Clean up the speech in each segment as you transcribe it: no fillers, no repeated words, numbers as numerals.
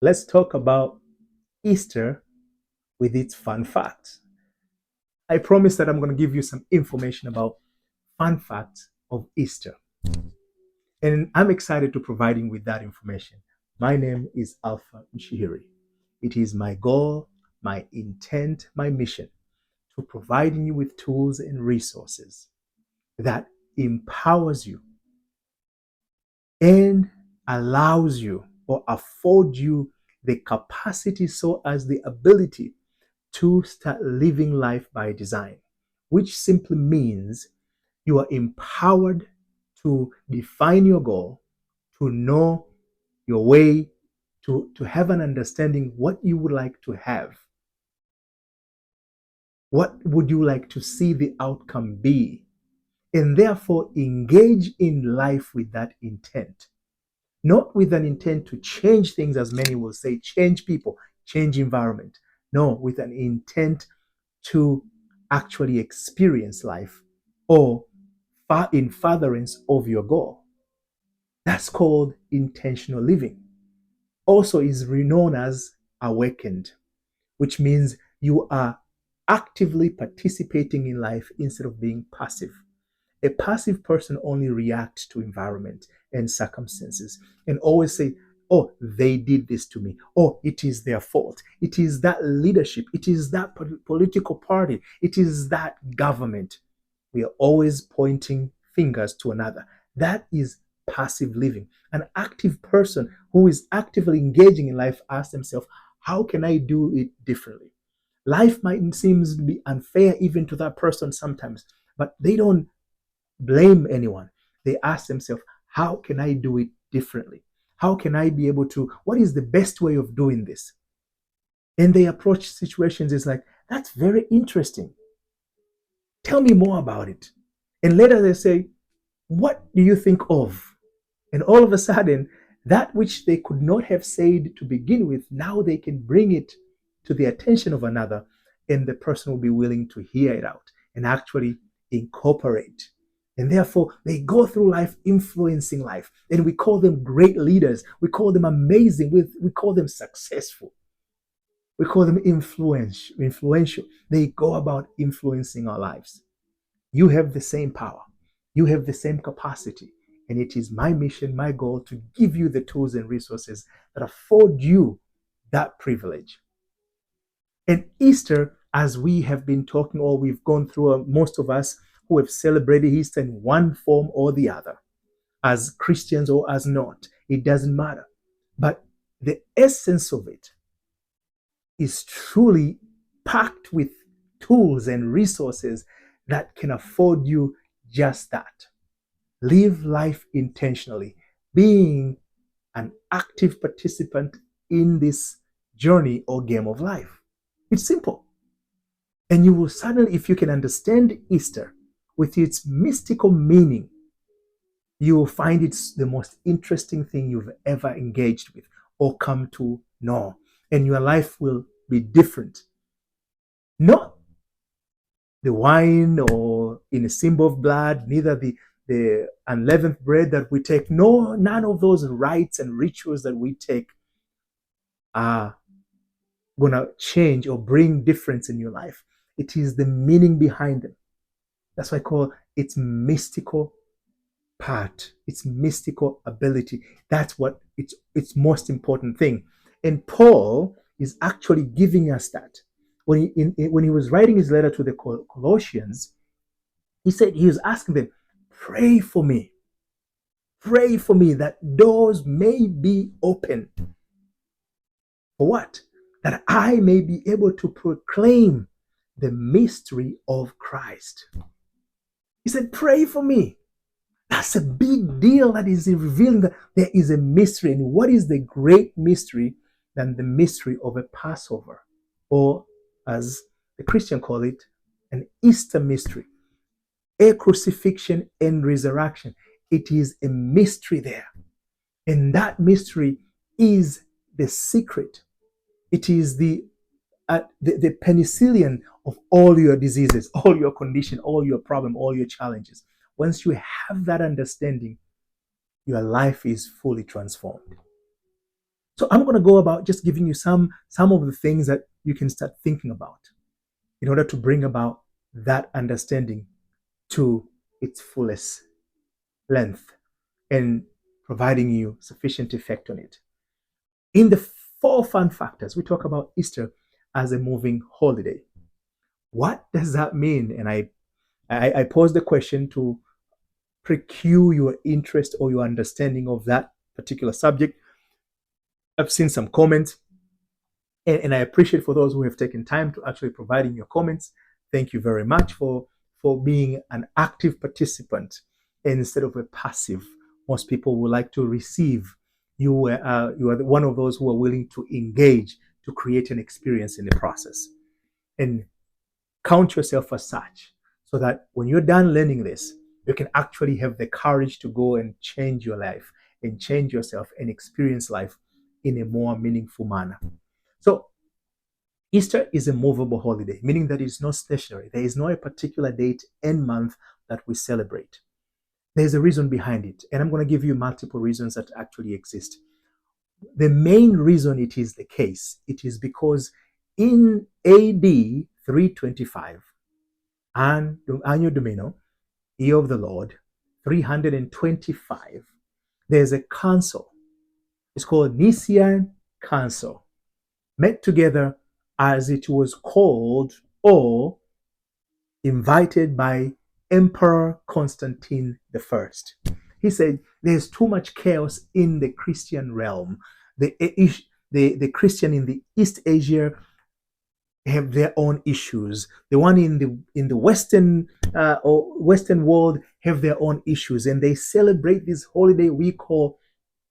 let's talk about Easter with its fun facts. I promise that I'm going to give you some information about fun facts of Easter. And I'm excited to provide you with that information. My name is Alpha Mshihiri. It is my goal, my intent, my mission to provide you with tools and resources that empowers you and allows you or afford you the capacity so as the ability to start living life by design, which simply means you are empowered to define your goal, to know your way, to have an understanding what you would like to have. What would you like to see the outcome be? And therefore engage in life with that intent. Not with an intent to change things, as many will say, change people, change environment. No, with an intent to actually experience life or in furtherance of your goal. That's called intentional living. Also is renowned as awakened, which means you are actively participating in life instead of being passive. A passive person only reacts to environment and circumstances and always say, oh, they did this to me. Oh, it is their fault. It is that leadership. It is that political party. It is that government. We are always pointing fingers to another. That is passive living. An active person who is actively engaging in life asks themselves, how can I do it differently? Life might seem to be unfair even to that person sometimes, but they don't blame anyone. They ask themselves, how can I do it differently? How can I be able to, what is the best way of doing this? And they approach situations, it's like, that's very interesting. Tell me more about it. And later they say, what do you think of? And all of a sudden, that which they could not have said to begin with, now they can bring it to the attention of another, and the person will be willing to hear it out and actually incorporate. And therefore, they go through life influencing life. And we call them great leaders. We call them amazing. We call them successful. We call them influential. They go about influencing our lives. You have the same power. You have the same capacity. And it is my mission, my goal to give you the tools and resources that afford you that privilege. And Easter, as we have been talking, or we've gone through, most of us who have celebrated Easter in one form or the other, as Christians or as not, it doesn't matter. But the essence of it is truly packed with tools and resources that can afford you just that. Live life intentionally, being an active participant in this journey or game of life. It's simple. And you will suddenly, if you can understand Easter with its mystical meaning, you will find it's the most interesting thing you've ever engaged with or come to know. And your life will be different. Not the wine or in a symbol of blood, neither the unleavened bread that we take. No, none of those rites and rituals that we take are going to change or bring difference in your life. It is the meaning behind them. That's why I call its mystical part, its mystical ability. That's what its most important thing. And Paul is actually giving us that. When he was writing his letter to the Colossians, he said he was asking them, pray for me. Pray for me that doors may be open. For what? That I may be able to proclaim the mystery of Christ. He said, pray for me. That's a big deal that is revealing that there is a mystery. And what is the great mystery than the mystery of a Passover? Or as the Christian call it, an Easter mystery. A crucifixion and resurrection. It is a mystery there. And that mystery is the secret. It is the penicillin of all your diseases, all your condition, all your problem, all your challenges. Once you have that understanding, your life is fully transformed. So I'm going to go about just giving you some of the things that you can start thinking about in order to bring about that understanding to its fullest length and providing you sufficient effect on it. In the four fun factors, we talk about Easter as a moving holiday. What does that mean? And I pose the question to precue your interest or your understanding of that particular subject. I've seen some comments, and I appreciate for those who have taken time to actually providing your comments. Thank you very much for being an active participant instead of a passive. Most people would like to receive. You are one of those who are willing to engage to create an experience in the process, and count yourself as such, so that when you're done learning this, you can actually have the courage to go and change your life and change yourself and experience life in a more meaningful manner. So Easter is a movable holiday, meaning that it's not stationary. There is not a particular date and month that we celebrate. There's a reason behind it, and I'm going to give you multiple reasons that actually exist. The main reason it is the case, it is because in AD 325, Anno Domino, year of the Lord, 325, there's a council. It's called Nicene Council, met together as it was called or invited by Emperor Constantine I. He said there's too much chaos in the Christian realm. The Christian in the East Asia have their own issues. The one in the Western world have their own issues, and they celebrate this holiday we call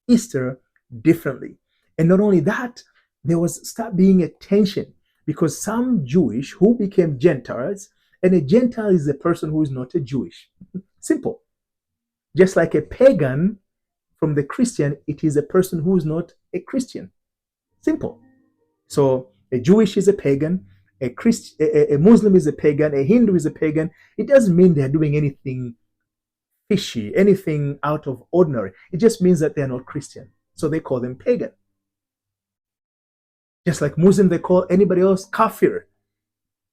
Easter differently. And not only that, there was start being a tension because some Jewish who became Gentiles, and a Gentile is a person who is not a Jewish. Simple. Just like a pagan from the Christian, it is a person who is not a Christian. Simple. So a Jewish is a pagan, a Muslim is a pagan, a Hindu is a pagan. It doesn't mean they're doing anything fishy, anything out of ordinary. It just means that they're not Christian. So they call them pagan. Just like Muslim, they call anybody else kafir.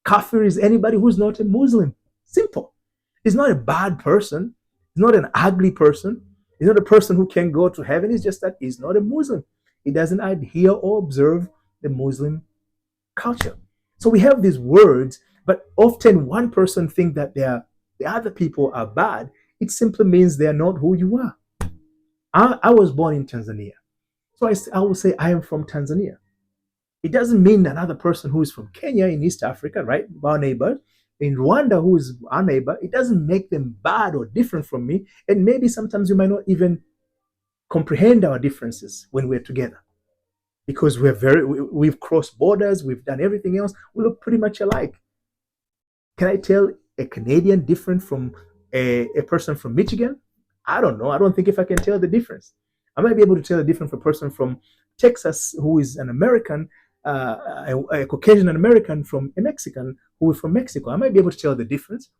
Kafir is anybody who's not a Muslim. Simple. He's not a bad person. He's not an ugly person. He's not a person who can go to heaven. It's just that he's not a Muslim. He doesn't adhere or observe the Muslim culture. So we have these words, but often one person thinks that the other people are bad. It simply means they're not who you are. I was born in Tanzania. So I will say I am from Tanzania. It doesn't mean another person who is from Kenya in East Africa, right? Our neighbor. In Rwanda, who is our neighbor, it doesn't make them bad or different from me. And maybe sometimes you might not even comprehend our differences when we're together. Because we've crossed borders, we've done everything else. We look pretty much alike. Can I tell a Canadian different from a person from Michigan? I don't know. I don't think if I can tell the difference. I might be able to tell the difference from a person from Texas who is an American, a Caucasian American from a Mexican who is from Mexico. I might be able to tell the difference,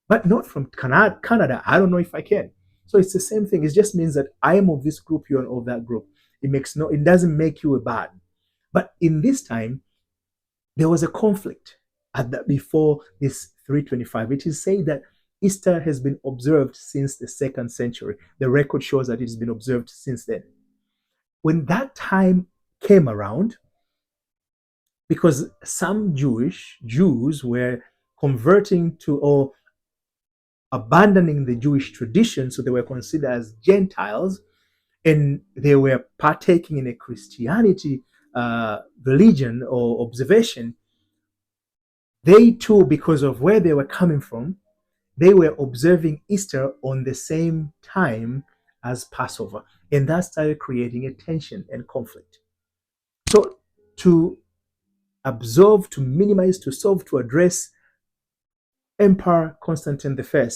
but not from Canada. I don't know if I can. So it's the same thing. It just means that I am of this group, you're of that group. It doesn't make you a bad. But in this time, there was a conflict before this 325. It is said that Easter has been observed since the 2nd century. The record shows that it has been observed since then. When that time came around, because some Jews were converting to or abandoning the Jewish tradition, so they were considered as Gentiles, and they were partaking in a Christianity religion or observation. They too, because of where they were coming from, they were observing Easter on the same time as Passover. And that started creating a tension and conflict. So to absorb, to minimize, to solve, to address, Emperor Constantine I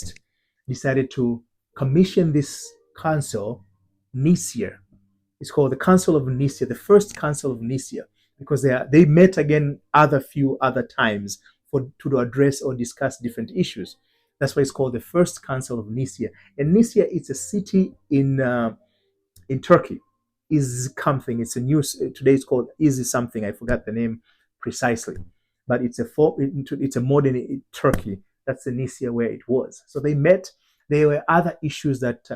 decided to commission this council, Nicaea. It's called the Council of Nicaea, the first Council of Nicaea, because they met again few other times to address or discuss different issues. That's why it's called the First Council of Nicaea. And Nicaea is a city in Turkey. is something. It's a new, today it's called Easy something. I forgot the name precisely, but it's a modern Turkey. That's the Nicaea where it was. So they met. There were other issues that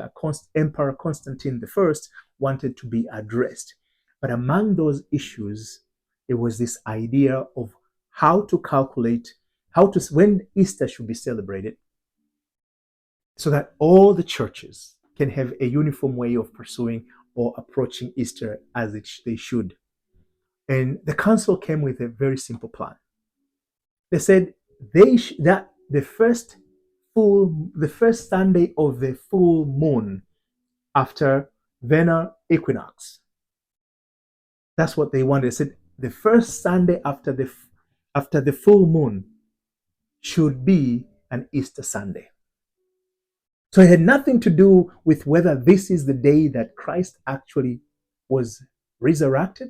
Emperor Constantine the First wanted to be addressed. But among those issues, it was this idea of how to calculate, when Easter should be celebrated, so that all the churches can have a uniform way of pursuing or approaching Easter as they should. And the council came with a very simple plan. They said that the first Sunday of the full moon after vernal equinox. That's what they wanted. They said the first Sunday after the full moon should be an Easter Sunday. So it had nothing to do with whether this is the day that Christ actually was resurrected,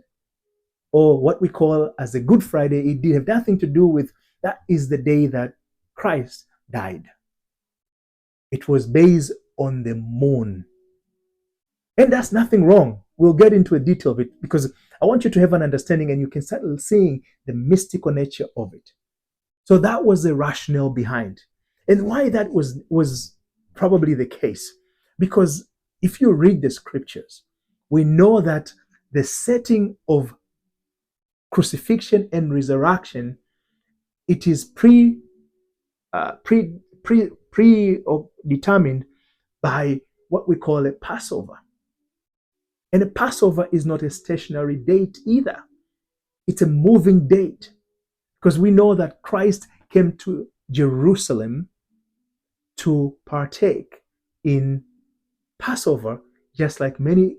or what we call as a Good Friday. It did have nothing to do with that is the day that Christ died. It was based on the moon. And that's nothing wrong. We'll get into a detail of it because I want you to have an understanding and you can start seeing the mystical nature of it. So that was the rationale behind. And why that was probably the case. Because if you read the scriptures, we know that the setting of crucifixion and resurrection, it is determined by what we call a Passover. And a Passover is not a stationary date either. It's a moving date, because we know that Christ came to Jerusalem to partake in Passover, just like many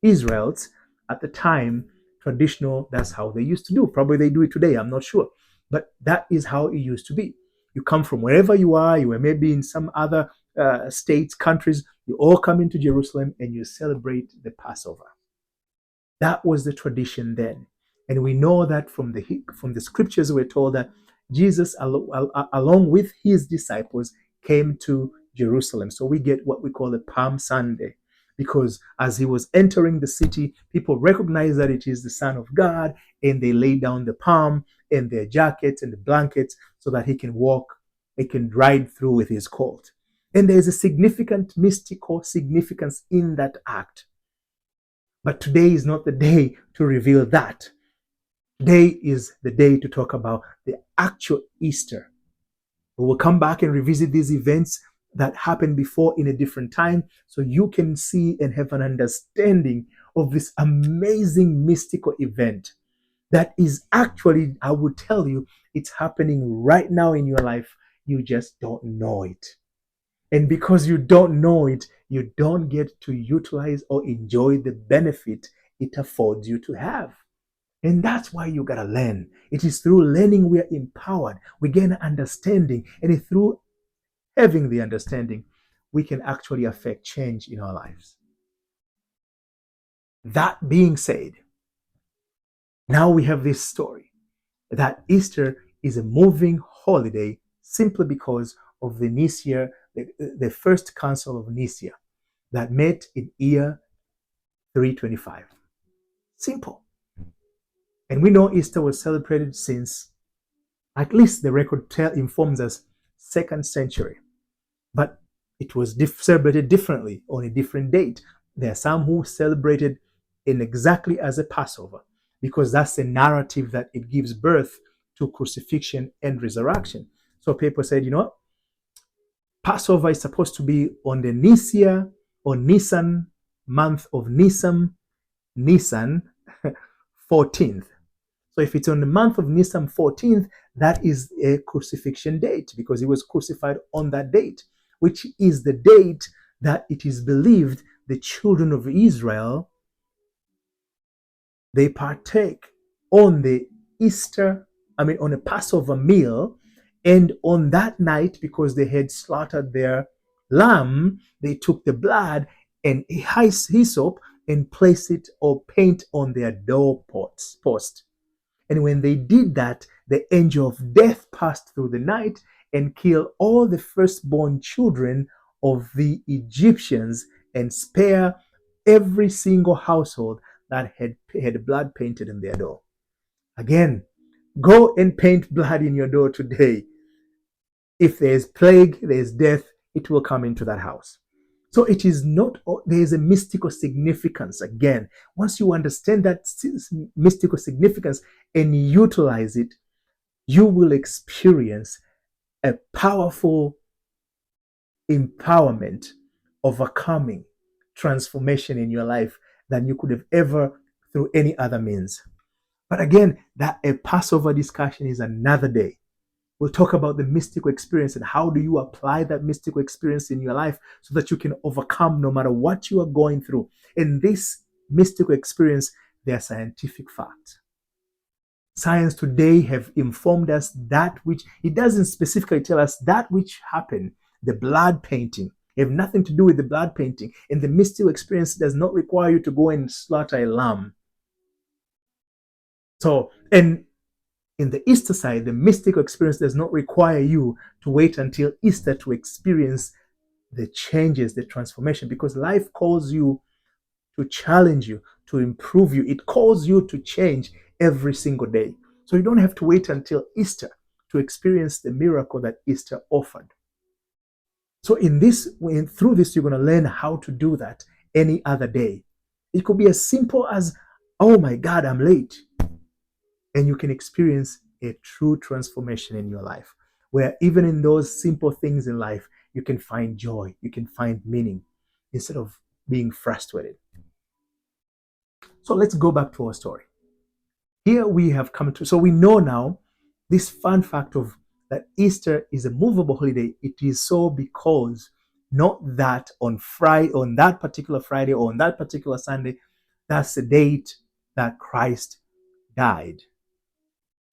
Israelites at the time, traditional, that's how they used to do. Probably they do it today, I'm not sure. But that is how it used to be. You come from wherever you are, you were maybe in some other states, countries, you all come into Jerusalem and you celebrate the Passover. That was the tradition then. And we know that from the scriptures, we're told that Jesus, along with his disciples, came to Jerusalem. So we get what we call the Palm Sunday, because as he was entering the city, people recognize that it is the Son of God, and they lay down the palm and their jackets and the blankets so that he can walk, he can ride through with his colt. And there's a significant mystical significance in that act. But today is not the day to reveal that. Today is the day to talk about the actual Easter. We will come back and revisit these events that happened before in a different time, so you can see and have an understanding of this amazing mystical event that is actually, I would tell you, it's happening right now in your life. You just don't know it. And because you don't know it, you don't get to utilize or enjoy the benefit it affords you to have. And that's why you gotta learn. It is through learning we are empowered. We gain understanding. And through having the understanding, we can actually affect change in our lives. That being said, now we have this story that Easter is a moving holiday simply because of the Nicaea, the first council of Nicaea that met in year 325. Simple. And we know Easter was celebrated since, at least the record informs us, 2nd century. But it was celebrated differently on a different date. There are some who celebrated in exactly as a Passover, because that's the narrative that it gives birth to crucifixion and resurrection. So people said, you know what? Passover is supposed to be on the Nicaea or Nisan month of Nisan 14th. So if it's on the month of Nisan 14th, that is a crucifixion date, because he was crucified on that date, which is the date that it is believed the children of Israel, they partake on the on a Passover meal. And on that night, because they had slaughtered their lamb, they took the blood and hyssop and place it or paint on their doorpost. And when they did that, the angel of death passed through the night and killed all the firstborn children of the Egyptians and spare every single household that had blood painted in their door. Again, go and paint blood in your door today. If there's plague, there's death, it will come into that house. So it is not, there is a mystical significance. Again, once you understand that mystical significance and utilize it, you will experience a powerful empowerment, overcoming transformation in your life than you could have ever through any other means. But again, that a Passover discussion is another day. We'll talk about the mystical experience and how do you apply that mystical experience in your life so that you can overcome no matter what you are going through. In this mystical experience, there are scientific facts. Science today have informed us that which, it doesn't specifically tell us that which happened, the blood painting. It have nothing to do with the blood painting. And the mystical experience does not require you to go and slaughter a lamb. So, and in the Easter side, the mystical experience does not require you to wait until Easter to experience the changes, the transformation, because life calls you to challenge you, to improve you. It calls you to change every single day. So you don't have to wait until Easter to experience the miracle that Easter offered. So through this, you're going to learn how to do that any other day. It could be as simple as, oh my God, I'm late. And you can experience a true transformation in your life, where even in those simple things in life, you can find joy, you can find meaning instead of being frustrated. So let's go back to our story. Here we have come to, so we know now this fun fact of that Easter is a movable holiday. It is so because not that on Friday, on that particular Friday or on that particular Sunday, that's the date that Christ died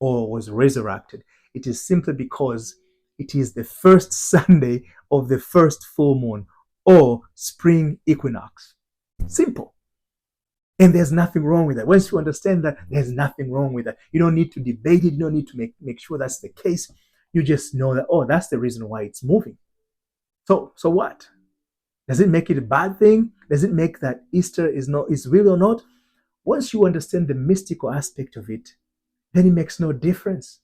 or was resurrected. It is simply because it is the first Sunday of the first full moon or spring equinox. Simple. And there's nothing wrong with that. Once you understand that, there's nothing wrong with that. You don't need to debate it. You don't need to make sure that's the case. You just know that, oh, that's the reason why it's moving. So what? Does it make it a bad thing? Does it make that Easter is real or not? Once you understand the mystical aspect of it, then it makes no difference.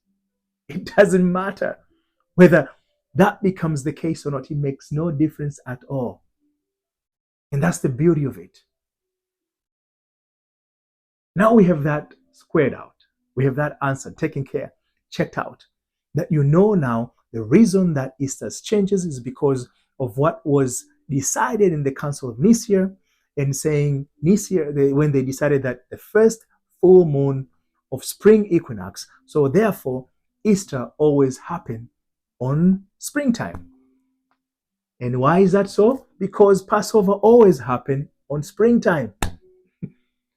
It doesn't matter whether that becomes the case or not. It makes no difference at all. And that's the beauty of it. Now we have that squared out. We have that answer taken care, checked out. That you know now the reason that Easter changes is because of what was decided in the Council of Nicaea, and saying when they decided that the first full moon of spring equinox, so therefore Easter always happened on springtime. And why is that so? Because Passover always happened on springtime.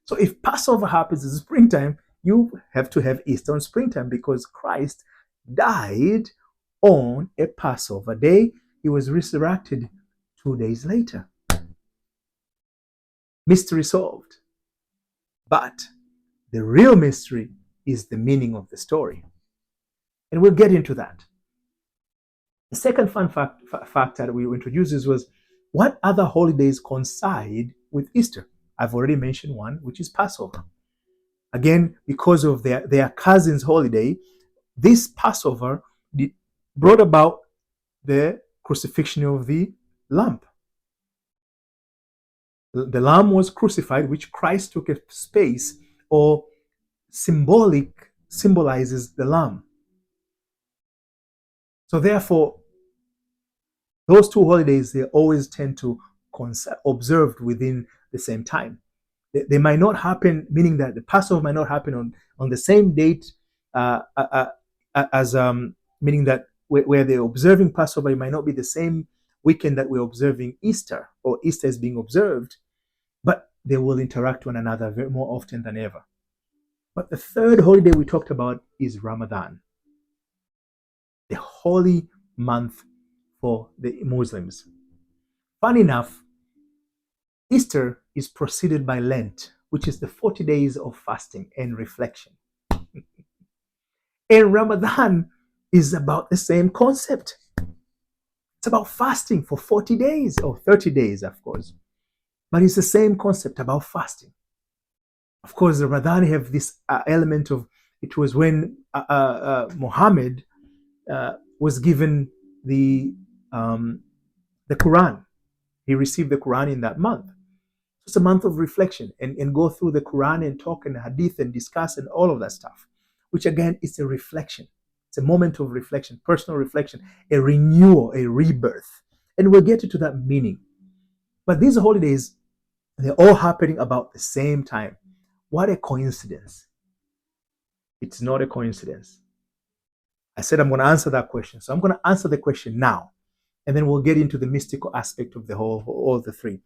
So if Passover happens in springtime, you have to have Easter on springtime because Christ died on a Passover day. He was resurrected 2 days later. Mystery solved. But the real mystery is the meaning of the story. And we'll get into that. The second fun fact that we introduced was what other holidays coincide with Easter? I've already mentioned one, which is Passover. Again, because of their cousin's holiday, this Passover brought about the crucifixion of the lamb. The lamb was crucified, which Christ took a space or symbolizes the lamb. So therefore, those two holidays, they always tend to observed within the same time. They might not happen, meaning that the Passover might not happen on the same date as meaning that where they're observing Passover, it might not be the same weekend that we're observing Easter, or Easter is being observed, but they will interact one another more often than ever. But the third holiday we talked about is Ramadan, the holy month for the Muslims. Funny enough, Easter is preceded by Lent, which is the 40 days of fasting and reflection. And Ramadan is about the same concept. It's about fasting for 40 days, or 30 days, of course. But it's the same concept about fasting. Of course, the Ramadan have this element of, it was when Muhammad was given the um, the Quran. He received the Quran in that month. It's a month of reflection and go through the Quran and talk and hadith and discuss and all of that stuff, which again is a reflection. It's a moment of reflection, personal reflection, a renewal, a rebirth. And we'll get into that meaning. But these holidays, they're all happening about the same time. What a coincidence. It's not a coincidence. I said I'm going to answer that question. So I'm going to answer the question now. And then we'll get into the mystical aspect of the whole, all the three.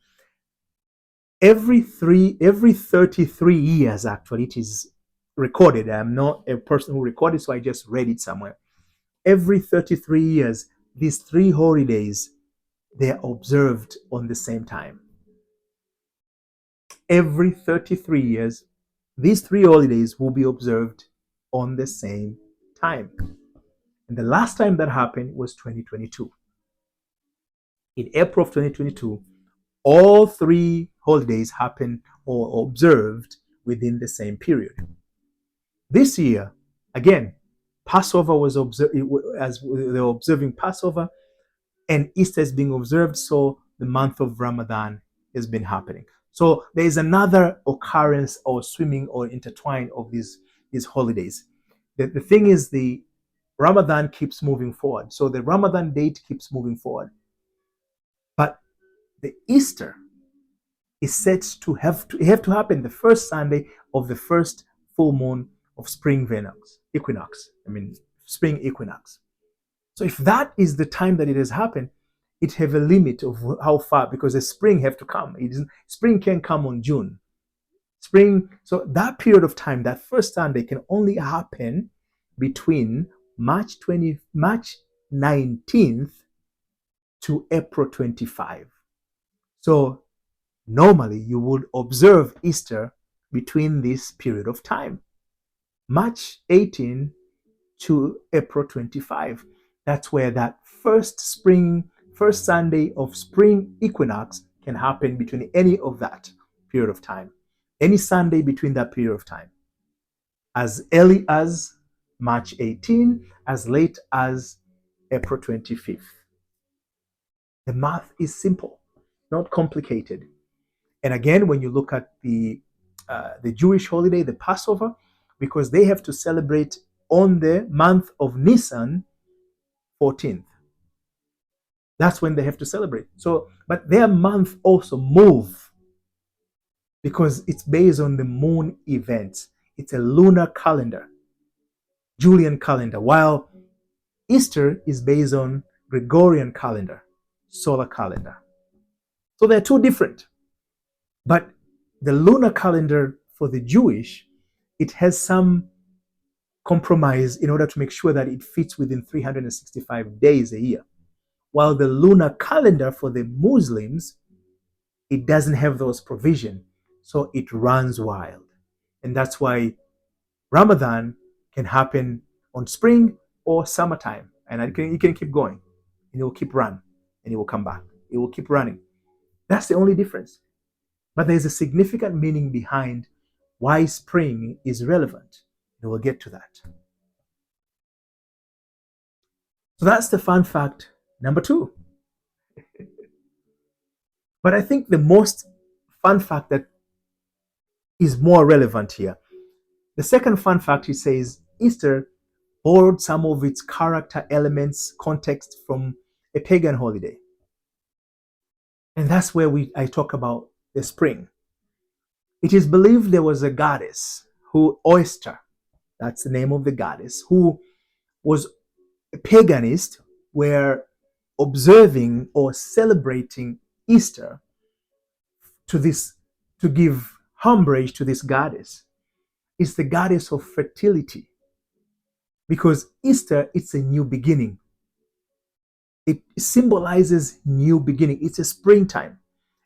Every 33 years, actually, it is recorded. I'm not a person who recorded, so I just read it somewhere. Every 33 years, these three holidays, they are observed on the same time. Every 33 years, these three holidays will be observed on the same time. And the last time that happened was 2022. In April of 2022, all three holidays happened or observed within the same period. This year, again, Passover was observed, as they were observing Passover, and Easter is being observed, so the month of Ramadan has been happening. So there is another occurrence or swimming or intertwine of these holidays. The thing is, the Ramadan keeps moving forward. So the Ramadan date keeps moving forward. But the Easter is set to have to happen the first Sunday of the first full moon of spring equinox. Spring equinox. So if that is the time that it has happened, it have a limit of how far, because the spring have to come. Spring can come on June. So that period of time, that first Sunday, can only happen between March 19th to April 25. So normally you would observe Easter between this period of time, March 18 to April 25. That's where that first Sunday of spring equinox can happen between any of that period of time. Any Sunday between that period of time. As early as March 18, as late as April 25th. The math is simple, not complicated. And again, when you look at the Jewish holiday, the Passover, because they have to celebrate on the month of Nisan 14th. That's when they have to celebrate. So, but their month also move because it's based on the moon events. It's a lunar calendar, Julian calendar, while Easter is based on Gregorian calendar, solar calendar. So they're two different. But the lunar calendar for the Jewish, it has some compromise in order to make sure that it fits within 365 days a year. While the lunar calendar for the Muslims, it doesn't have those provisions. So it runs wild. And that's why Ramadan can happen on spring or summertime. And it can keep going. And it will keep running. And it will come back. It will keep running. That's the only difference. But there's a significant meaning behind why spring is relevant. And we'll get to that. So that's the fun fact number 2. But I think the most fun fact that is more relevant here. The second fun fact, he says, Easter borrowed some of its character elements, context from a pagan holiday. And that's where I talk about the spring. It is believed there was a goddess Oyster, that's the name of the goddess, who was a paganist, were observing or celebrating Easter to give homage to this goddess. It's the goddess of fertility. Because Easter, it's a new beginning. It symbolizes new beginning. It's a springtime.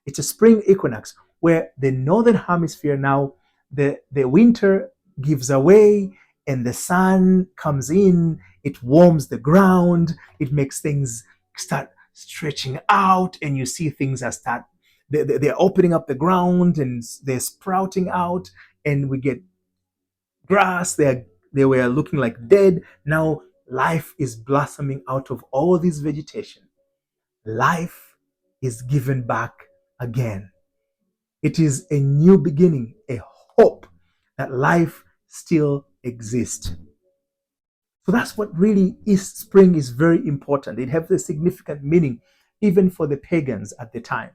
It's a spring equinox where the northern hemisphere now, the winter gives away and the sun comes in. It warms the ground. It makes things start stretching out and you see things that start they're opening up the ground and they're sprouting out, and we get grass. They were looking like dead. Now life is blossoming out of all this vegetation. Life is given back again. It is a new beginning, a hope that life still exists. So that's what really is spring is very important. It has a significant meaning even for the pagans at the time.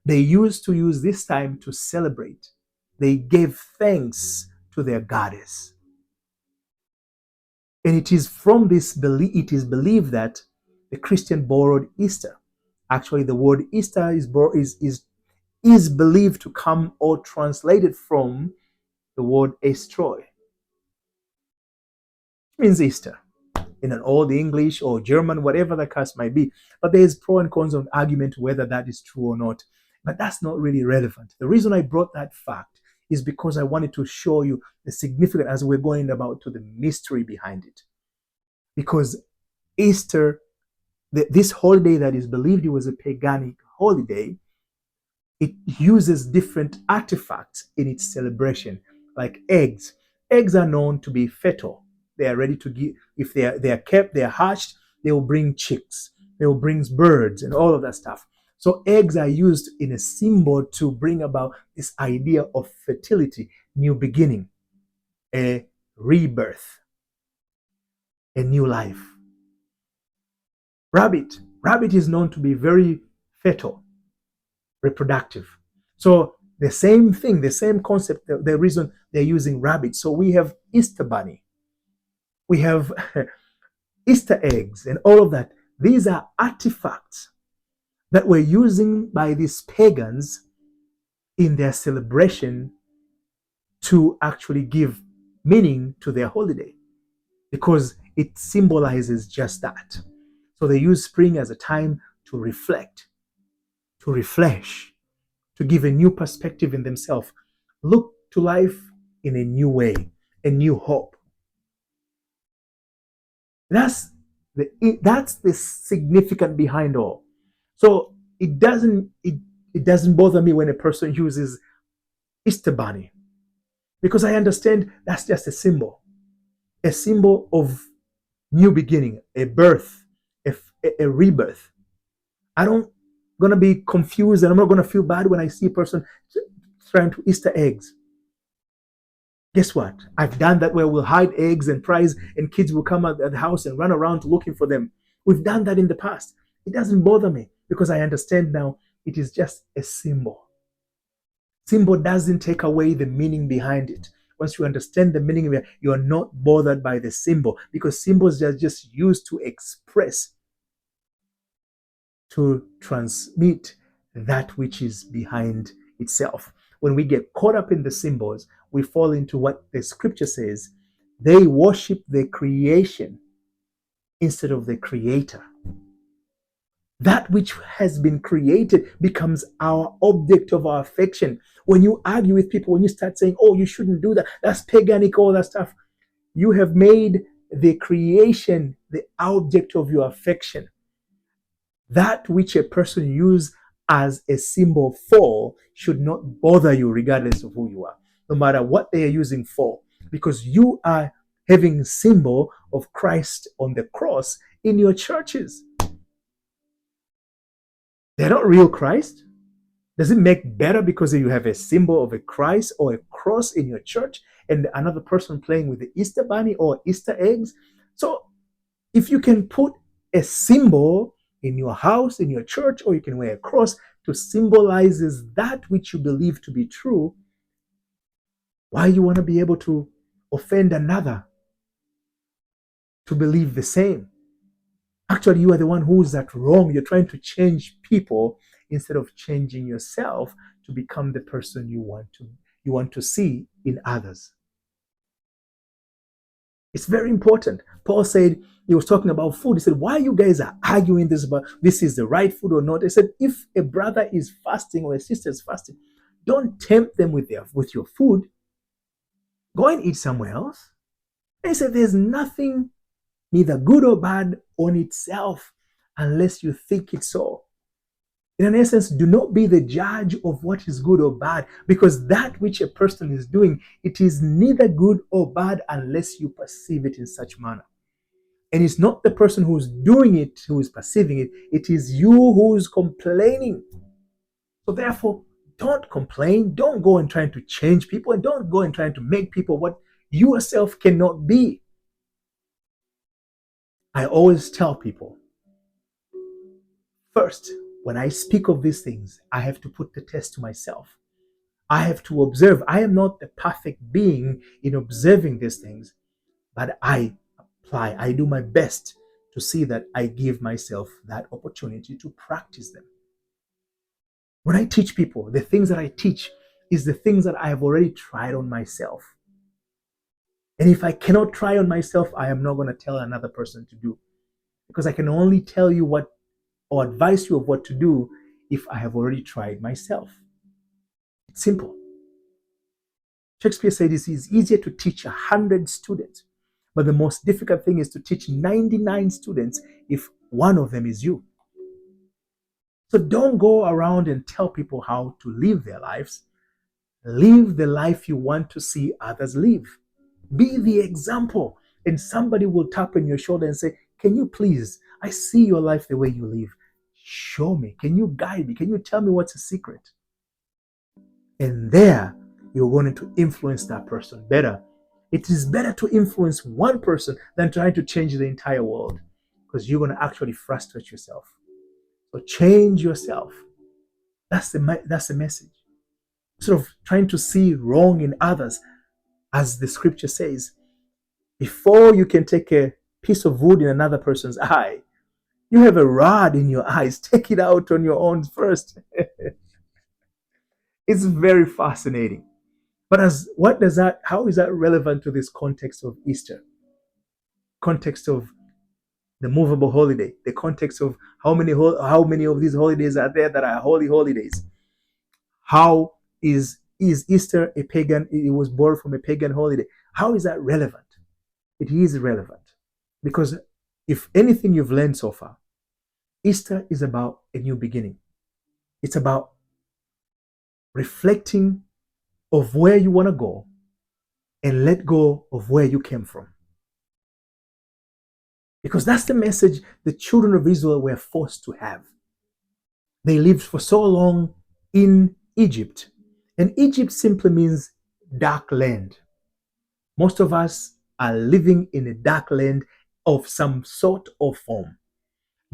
They used to use this time to celebrate. They gave thanks to their goddess. And it is from this belief, it is believed that the Christian borrowed Easter. Actually, the word Easter is believed to come or translated from the word estroi, which means Easter in an old English or German, whatever the case might be. But there is pro and cons of argument whether that is true or not. But that's not really relevant. The reason I brought that fact is because I wanted to show you the significance as we're going about to the mystery behind it. Because Easter, this holiday that is believed it was a paganic holiday, it uses different artifacts in its celebration, like eggs. Eggs are known to be fertile. They are ready to give, if they are kept, they are hatched, they will bring chicks, they will bring birds and all of that stuff. So eggs are used in a symbol to bring about this idea of fertility, new beginning, a rebirth, a new life. Rabbit is known to be very fertile, reproductive. So the same thing, the same concept, the reason they're using rabbit. So we have Easter bunny, we have Easter eggs and all of that. These are artifacts that were using by these pagans in their celebration to actually give meaning to their holiday, because it symbolizes just that. So they use spring as a time to reflect, to refresh, to give a new perspective in themselves, look to life in a new way, a new hope. That's the significant behind all. So it doesn't bother me when a person uses Easter bunny, because I understand that's just a symbol of new beginning, a birth, a rebirth. I don't gonna be confused, and I'm not gonna feel bad when I see a person trying to Easter eggs. Guess what? I've done that where we'll hide eggs and prize, and kids will come out at the house and run around looking for them. We've done that in the past. It doesn't bother me because I understand now it is just a symbol. Symbol doesn't take away the meaning behind it. Once you understand the meaning of it, you are not bothered by the symbol, because symbols are just used to express, to transmit that which is behind itself. When we get caught up in the symbols, we fall into what the scripture says: they worship the creation instead of the creator. That which has been created becomes our object of our affection. When you argue with people, when you start saying, oh, you shouldn't do that, that's paganic, all that stuff, you have made the creation the object of your affection. That which a person uses as a symbol for should not bother you regardless of who you are, no matter what they are using for, because you are having a symbol of Christ on the cross in your churches. They're not real Christ. Does it make better because you have a symbol of a Christ or a cross in your church and another person playing with the Easter bunny or Easter eggs? So if you can put a symbol in your house, in your church, or you can wear a cross to symbolizes that which you believe to be true, why you want to be able to offend another to believe the same? Actually, you are the one who's at wrong. You're trying to change people instead of changing yourself to become the person you want to see in others. It's very important. Paul said, he was talking about food. He said, why you guys are arguing this about this is the right food or not? He said, if a brother is fasting or a sister is fasting, don't tempt them with your food. Go and eat somewhere else. And he said, there's nothing neither good or bad on itself unless you think it's so. In an essence, do not be the judge of what is good or bad, because that which a person is doing, it is neither good or bad unless you perceive it in such manner. And it's not the person who's doing it who is perceiving it, it is you who is complaining. So therefore, don't complain. Don't go and trying to change people, and don't go and trying to make people what you yourself cannot be. I always tell people, first, when I speak of these things, I have to put the test to myself. I have to observe. I am not the perfect being in observing these things, but I apply. I do my best to see that I give myself that opportunity to practice them. When I teach people, the things that I teach is the things that I have already tried on myself. And if I cannot try on myself, I am not going to tell another person to do, because I can only tell you what or advise you of what to do if I have already tried myself. It's simple. Shakespeare said it is easier to teach 100 students, but the most difficult thing is to teach 99 students if one of them is you. So don't go around and tell people how to live their lives. Live the life you want to see others live. Be the example, and somebody will tap on your shoulder and say, can you please, I see your life the way you live. Show me. Can you guide me? Can you tell me what's the secret? And there, you're going to influence that person better. It is better to influence one person than trying to change the entire world, because you're going to actually frustrate yourself. So change yourself. That's the message. Sort of trying to see wrong in others, as the scripture says, before you can take a piece of wood in another person's eye, you have a rod in your eyes. Take it out on your own first. It's very fascinating. But how is that relevant to this context of Easter? Context of the movable holiday, the context of how many of these holidays are there that are holy holidays? How is Easter a pagan? It was born from a pagan holiday. How is that relevant? It is relevant because if anything you've learned so far, Easter is about a new beginning. It's about reflecting of where you want to go and let go of where you came from. Because that's the message the children of Israel were forced to have. They lived for so long in Egypt, and Egypt simply means dark land. Most of us are living in a dark land of some sort or form.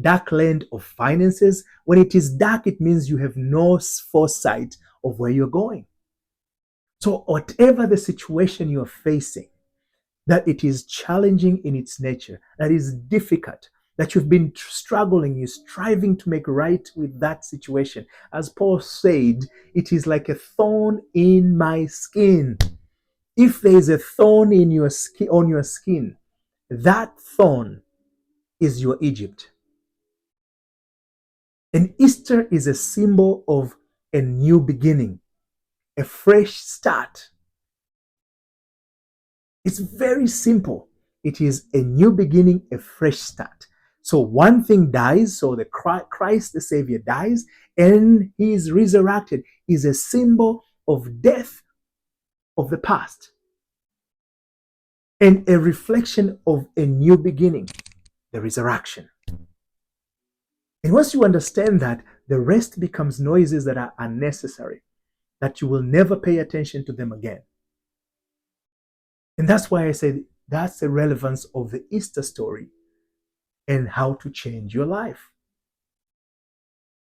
Dark land of finances. When it is dark, it means you have no foresight of where you're going. So whatever the situation you're facing, that it is challenging in its nature, that is difficult, that you've been struggling, you're striving to make right with that situation. As Paul said, it is like a thorn in my skin. If there is a thorn in your skin, on your skin, that thorn is your Egypt. And Easter is a symbol of a new beginning, a fresh start. It's very simple. It is a new beginning, a fresh start. So one thing dies, so the Christ, the Savior, dies, and he is resurrected. Is a symbol of death of the past and a reflection of a new beginning, the resurrection. And once you understand that, the rest becomes noises that are unnecessary, that you will never pay attention to them again. And that's why I say that's the relevance of the Easter story and how to change your life.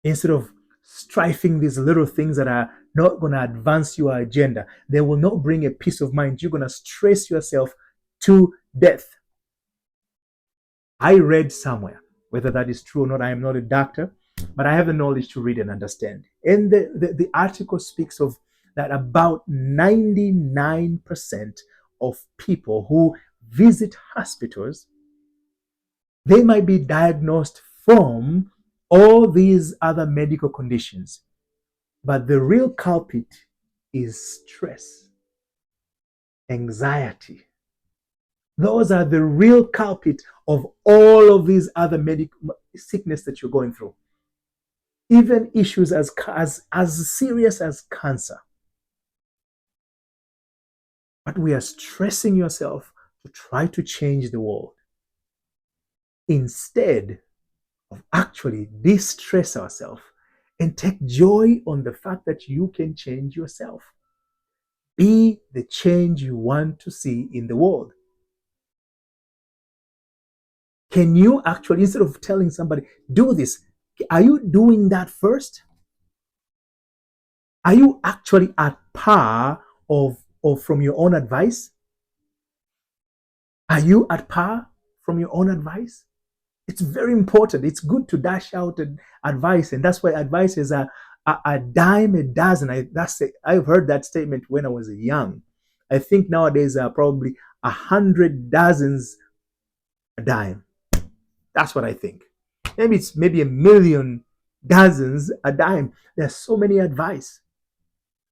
Instead of striving these little things that are not going to advance your agenda, they will not bring a peace of mind. You're going to stress yourself to death. I read somewhere, whether that is true or not, I am not a doctor, but I have the knowledge to read and understand. And the article speaks of that about 99% of people who visit hospitals, they might be diagnosed from all these other medical conditions, but the real culprit is stress, anxiety. Those are the real culprit of all of these other medical sickness that you're going through. even issues as serious as cancer. But we are stressing yourself to try to change the world instead of actually distress ourselves and take joy on the fact that you can change yourself. Be the change you want to see in the world. Can you actually, instead of telling somebody, do this, are you doing that first? Are you actually at par of from your own advice? Are you at par from your own advice? It's very important. It's good to dash out advice, and that's why advice is a dime a dozen. I've heard that statement when I was young. I think nowadays probably 100 dozens a dime. That's what I think. Maybe it's maybe a million dozens a dime. There's so many advice.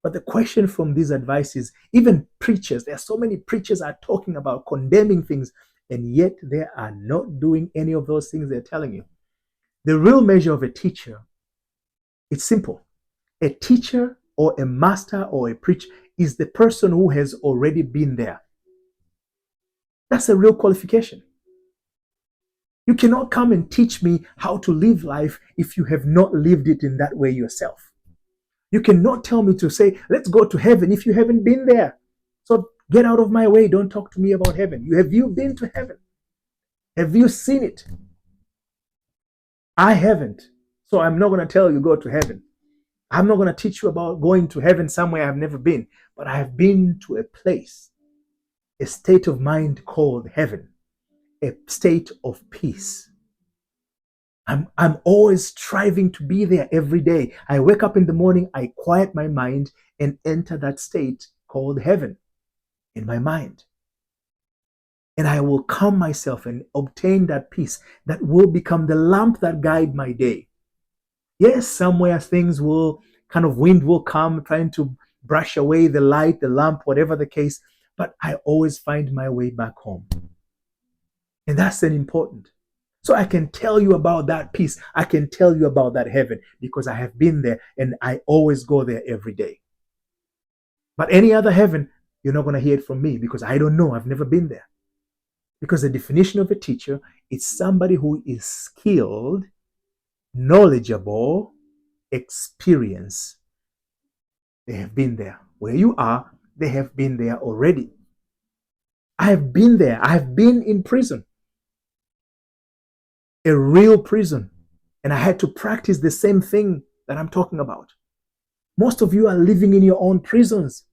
But the question from these advice is, even preachers, there are so many preachers are talking about condemning things, and yet they are not doing any of those things they're telling you. The real measure of a teacher, it's simple. A teacher or a master or a preacher is the person who has already been there. That's a real qualification. You cannot come and teach me how to live life if you have not lived it in that way yourself. You cannot tell me to say, let's go to heaven if you haven't been there. So get out of my way. Don't talk to me about heaven. Have you been to heaven? Have you seen it? I haven't. So I'm not going to tell you go to heaven. I'm not going to teach you about going to heaven somewhere I've never been. But I have been to a place, a state of mind called heaven, a state of peace. I'm always striving to be there every day. I wake up in the morning, I quiet my mind and enter that state called heaven in my mind. And I will calm myself and obtain that peace that will become the lamp that guide my day. Yes, somewhere things will kind of wind will come trying to brush away the light, the lamp, whatever the case, but I always find my way back home. And that's an important. So I can tell you about that peace. I can tell you about that heaven because I have been there and I always go there every day. But any other heaven, you're not going to hear it from me because I don't know. I've never been there. Because the definition of a teacher is somebody who is skilled, knowledgeable, experienced. They have been there. Where you are, they have been there already. I have been there. I have been in prison. A real prison. And I had to practice the same thing that I'm talking about. Most of you are living in your own prisons.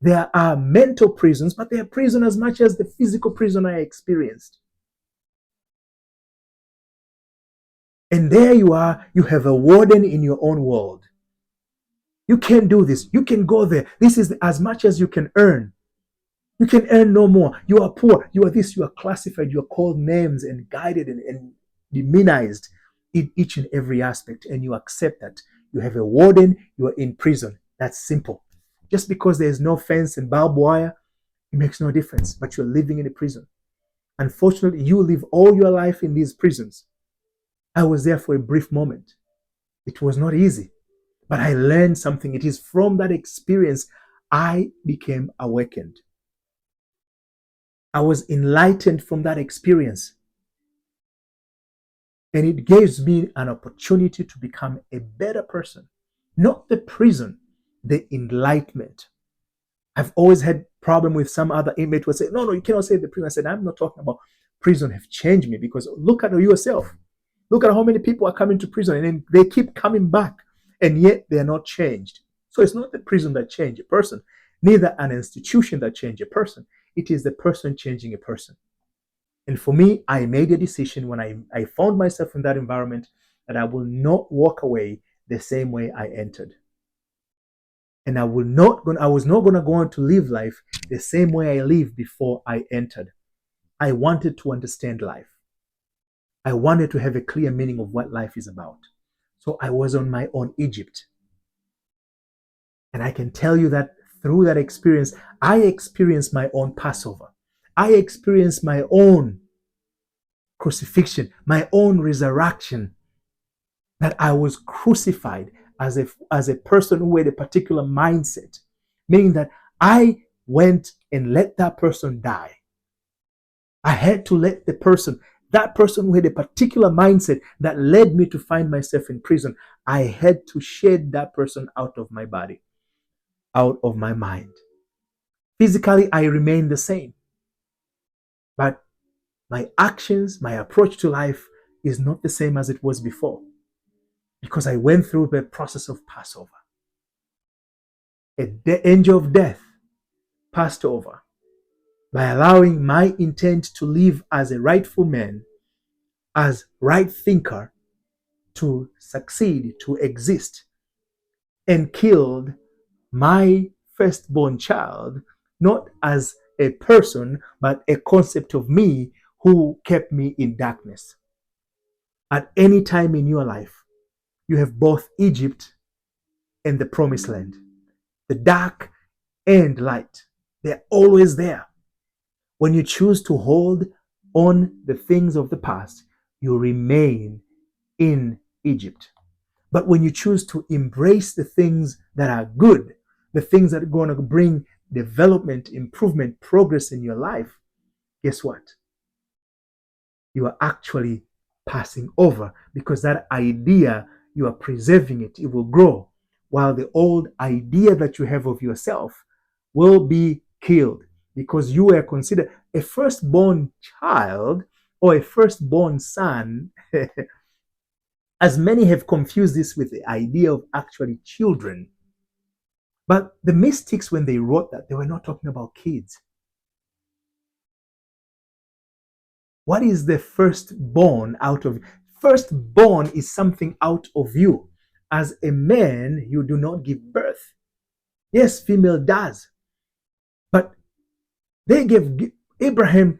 There are mental prisons, but they are prison as much as the physical prison I experienced. And there you are, you have a warden in your own world. You can't do this. You can go there. This is as much as you can earn. You can earn no more. You are poor. You are this. You are classified. You are called names and guided and demonized in each and every aspect. And you accept that. You have a warden. You are in prison. That's simple. Just because there's no fence and barbed wire, it makes no difference. But you're living in a prison. Unfortunately, you live all your life in these prisons. I was there for a brief moment. It was not easy. But I learned something. It is from that experience I became awakened. I was enlightened from that experience. And it gives me an opportunity to become a better person. Not the prison, the enlightenment. I've always had problem with some other inmate who say, no, you cannot say the prison. I said, I'm not talking about prison have changed me because look at yourself. Look at how many people are coming to prison and then they keep coming back. And yet they are not changed. So it's not the prison that changed a person, neither an institution that changed a person. It is the person changing a person. And for me, I made a decision when I found myself in that environment that I will not walk away the same way I entered. And I was not going to go on to live life the same way I lived before I entered. I wanted to understand life. I wanted to have a clear meaning of what life is about. So I was on my own Egypt. And I can tell you that through that experience, I experienced my own Passover. I experienced my own crucifixion, my own resurrection. that I was crucified as a person who had a particular mindset, meaning that I went and let that person die. I had to let that person who had a particular mindset that led me to find myself in prison, I had to shed that person out of my body, out of my mind. Physically, I remain the same, but my actions, my approach to life is not the same as it was before because I went through the process of Passover. The angel of death passed over by allowing my intent to live as a rightful man, as right thinker, to succeed, to exist, and killed my firstborn child, not as a person, but a concept of me who kept me in darkness. At any time in your life, you have both Egypt and the promised land, the dark and light. They're always there. When you choose to hold on the things of the past, you remain in Egypt. But when you choose to embrace the things that are good, the things that are going to bring development, improvement, progress in your life, guess what? You are actually passing over because that idea, you are preserving it. It will grow while the old idea that you have of yourself will be killed because you are considered a firstborn child or a firstborn son. As many have confused this with the idea of actually children. But the mystics, when they wrote that, they were not talking about kids. What is the firstborn out of? Firstborn is something out of you. As a man, you do not give birth. Yes, female does. But Abraham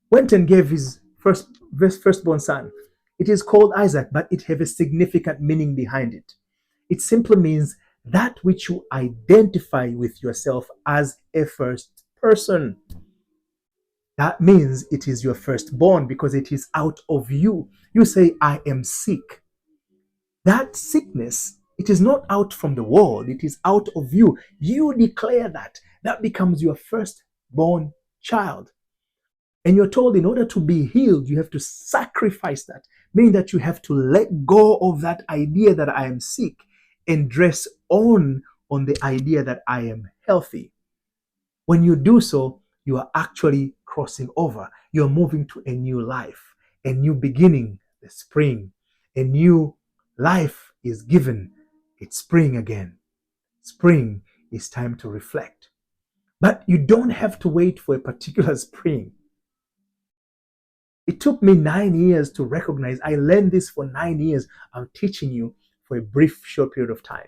went and gave his firstborn son. It is called Isaac, but it has a significant meaning behind it. It simply means that which you identify with yourself as a first person. That means it is your firstborn because it is out of you. You say, I am sick. That sickness, it is not out from the world, it is out of you. You declare that. That becomes your firstborn child. And you're told in order to be healed, you have to sacrifice that, meaning that you have to let go of that idea that I am sick and dress on the idea that I am healthy. When you do so, you are actually crossing over. You're moving to a new life, a new beginning, the spring. A new life is given. It's spring again. Spring is time to reflect. But you don't have to wait for a particular spring. It took me 9 years to recognize. I learned this for 9 years. I'm teaching you for a brief, short period of time.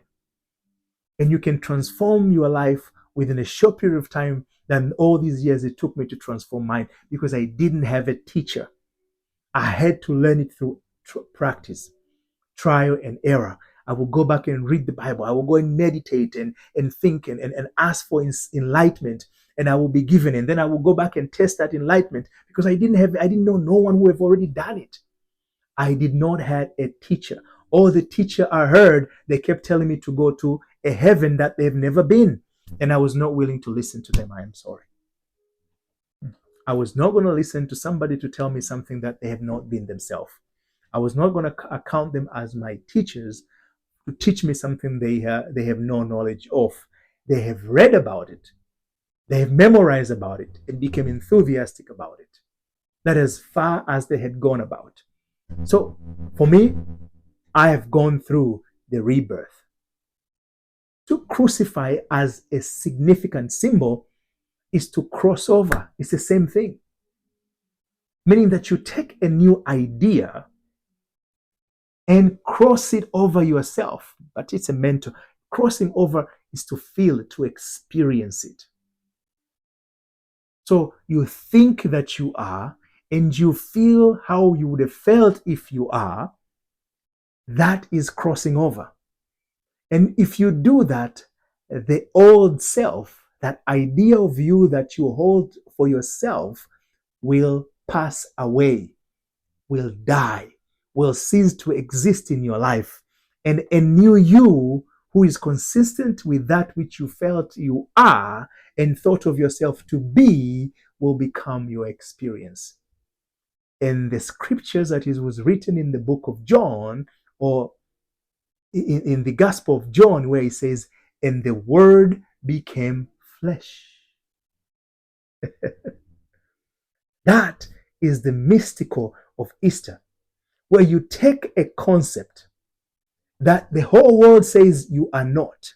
And you can transform your life within a short period of time than all these years it took me to transform mine because I didn't have a teacher. I had to learn it through practice, trial and error. I will go back and read the Bible. I will go and meditate and think and ask for enlightenment, and I will be given. And then I will go back and test that enlightenment because I didn't know no one who have already done it. I did not have a teacher. All the teacher I heard, they kept telling me to go to a heaven that they've never been. And I was not willing to listen to them. I am sorry. I was not going to listen to somebody to tell me something that they have not been themselves. I was not going to account them as my teachers to teach me something they have no knowledge of. They have read about it. They have memorized about it and became enthusiastic about it. That as far as they had gone about. So for me, I have gone through the rebirth. To crucify as a significant symbol is to cross over. It's the same thing. Meaning that you take a new idea and cross it over yourself. But it's a mental. Crossing over is to feel, to experience it. So you think that you are, and you feel how you would have felt if you are. That is crossing over. And if you do that, the old self, that idea of you that you hold for yourself, will pass away, will die, will cease to exist in your life, and a new you who is consistent with that which you felt you are and thought of yourself to be will become your experience. And the scriptures that was written in the book of John, or in the Gospel of John, where he says, and the word became flesh. That is the mystical of Easter, where you take a concept that the whole world says you are not.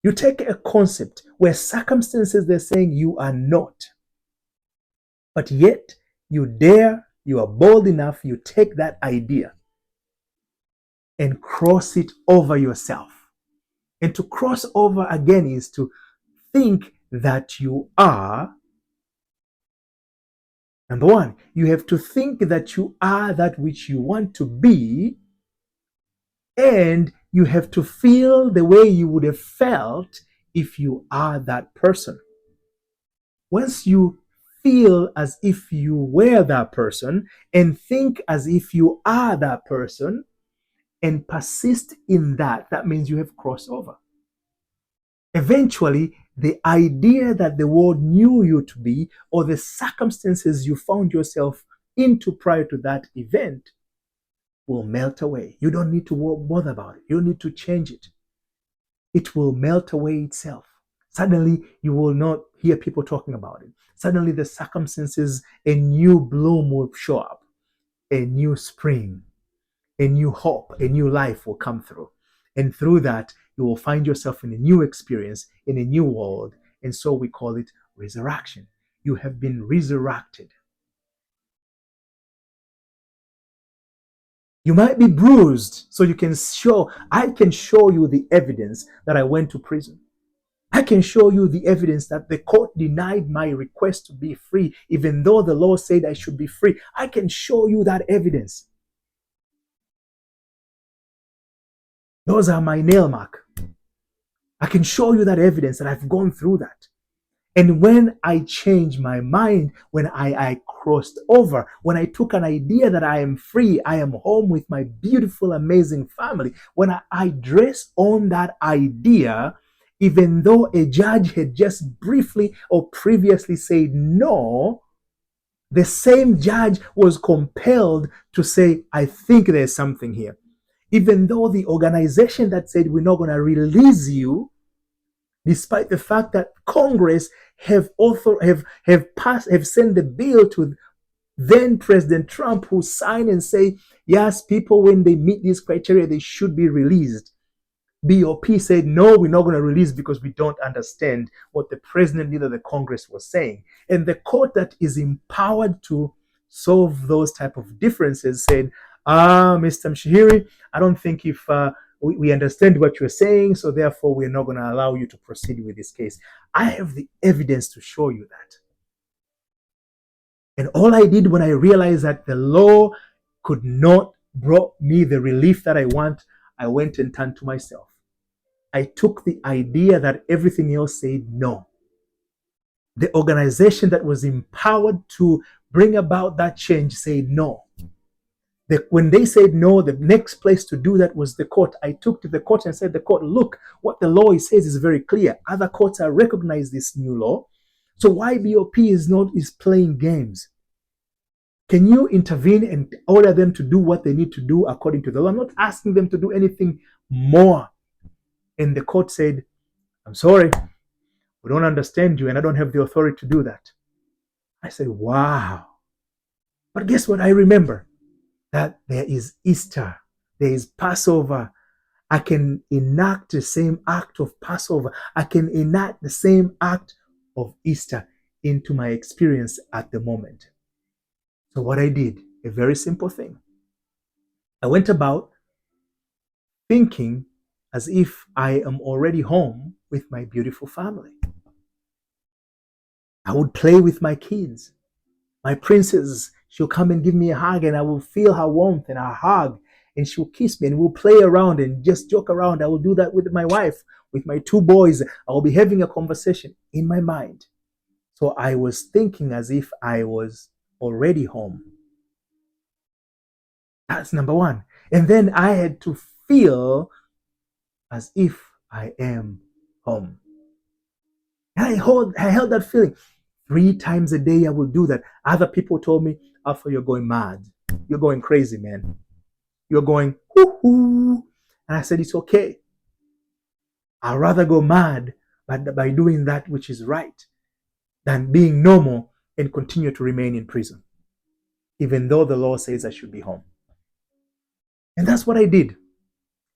You take a concept where circumstances they're saying you are not. But yet you are bold enough, you take that idea and cross it over yourself. And to cross over again is to think that you are. Number one, you have to think that you are that which you want to be, and you have to feel the way you would have felt if you are that person. Once you feel as if you were that person and think as if you are that person and persist in that, that means you have crossed over. Eventually, the idea that the world knew you to be, or the circumstances you found yourself into prior to that event, will melt away. You don't need to bother about it. You don't need to change it. It will melt away itself. Suddenly, you will not hear people talking about it. Suddenly, the circumstances, a new bloom will show up, a new spring, a new hope, a new life will come through. And through that, you will find yourself in a new experience, in a new world. And so we call it resurrection. You have been resurrected. You might be bruised, so I can show you the evidence that I went to prison. I can show you the evidence that the court denied my request to be free, even though the law said I should be free. I can show you that evidence. Those are my nail mark. I can show you that evidence that I've gone through that. And when I changed my mind, when I crossed over, when I took an idea that I am free, I am home with my beautiful, amazing family, when I dress on that idea, even though a judge had just briefly or previously said no, the same judge was compelled to say, I think there's something here. Even though the organization that said we're not going to release you, despite the fact that Congress have sent the bill to then President Trump, who signed and say, yes, people, when they meet these criteria, they should be released. BOP said, no, we're not going to release because we don't understand what the president, neither the Congress was saying. And the court that is empowered to solve those type of differences said, Mr. Mshihiri, I don't think if we understand what you're saying, so therefore we're not going to allow you to proceed with this case. I have the evidence to show you that. And all I did when I realized that the law could not bring me the relief that I want, I went and turned to myself. I took the idea that everything else said no. The organization that was empowered to bring about that change said no. When they said no, the next place to do that was the court. I took to the court and said, the court, look, what the law says is very clear. Other courts have recognized this new law. So why BOP is playing games? Can you intervene and order them to do what they need to do according to the law? I'm not asking them to do anything more. And the court said, I'm sorry, we don't understand you and I don't have the authority to do that. I said, wow. But guess what? I remember that there is Easter, there is Passover. I can enact the same act of Passover. I can enact the same act of Easter into my experience at the moment. So what I did, a very simple thing. I went about thinking as if I am already home with my beautiful family. I would play with my kids. My princess, she'll come and give me a hug and I will feel her warmth and her hug and she'll kiss me and we'll play around and just joke around. I will do that with my wife, with my two boys. I will be having a conversation in my mind. So I was thinking as if I was already home. That's number one. And then I had to feel as if I am home. And I held that feeling. 3 times a day I will do that. Other people told me, Alpha, you're going mad. You're going crazy, man. You're going, hoo. And I said, it's okay. I'd rather go mad by doing that which is right than being normal and continue to remain in prison, even though the law says I should be home. And that's what I did.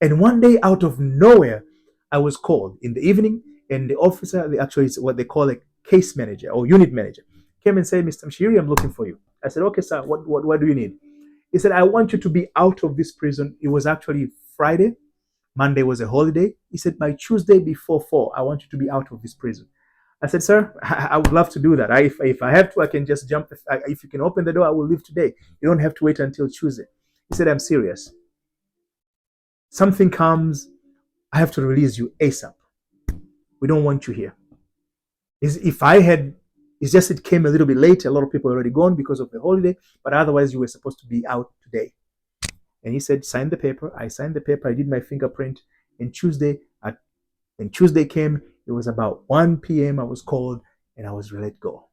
And one day, out of nowhere, I was called in the evening, and the officer, actually, it's what they call a case manager or unit manager, came and said, Mr. Mshihiri, I'm looking for you. I said, okay, sir, what do you need? He said, I want you to be out of this prison. It was actually Friday. Monday was a holiday. He said, by Tuesday before 4, I want you to be out of this prison. I said, sir, I would love to do that. If I have to, I can just jump. If you can open the door, I will leave today. You don't have to wait until Tuesday. He said, I'm serious. Something comes, I have to release you ASAP. We don't want you here. If I had, it's just it came a little bit late. A lot of people are already gone because of the holiday, but otherwise you were supposed to be out today. And he said, sign the paper. I signed the paper. I did my fingerprint. And when Tuesday came, it was about 1 p.m. I was called and I was let go.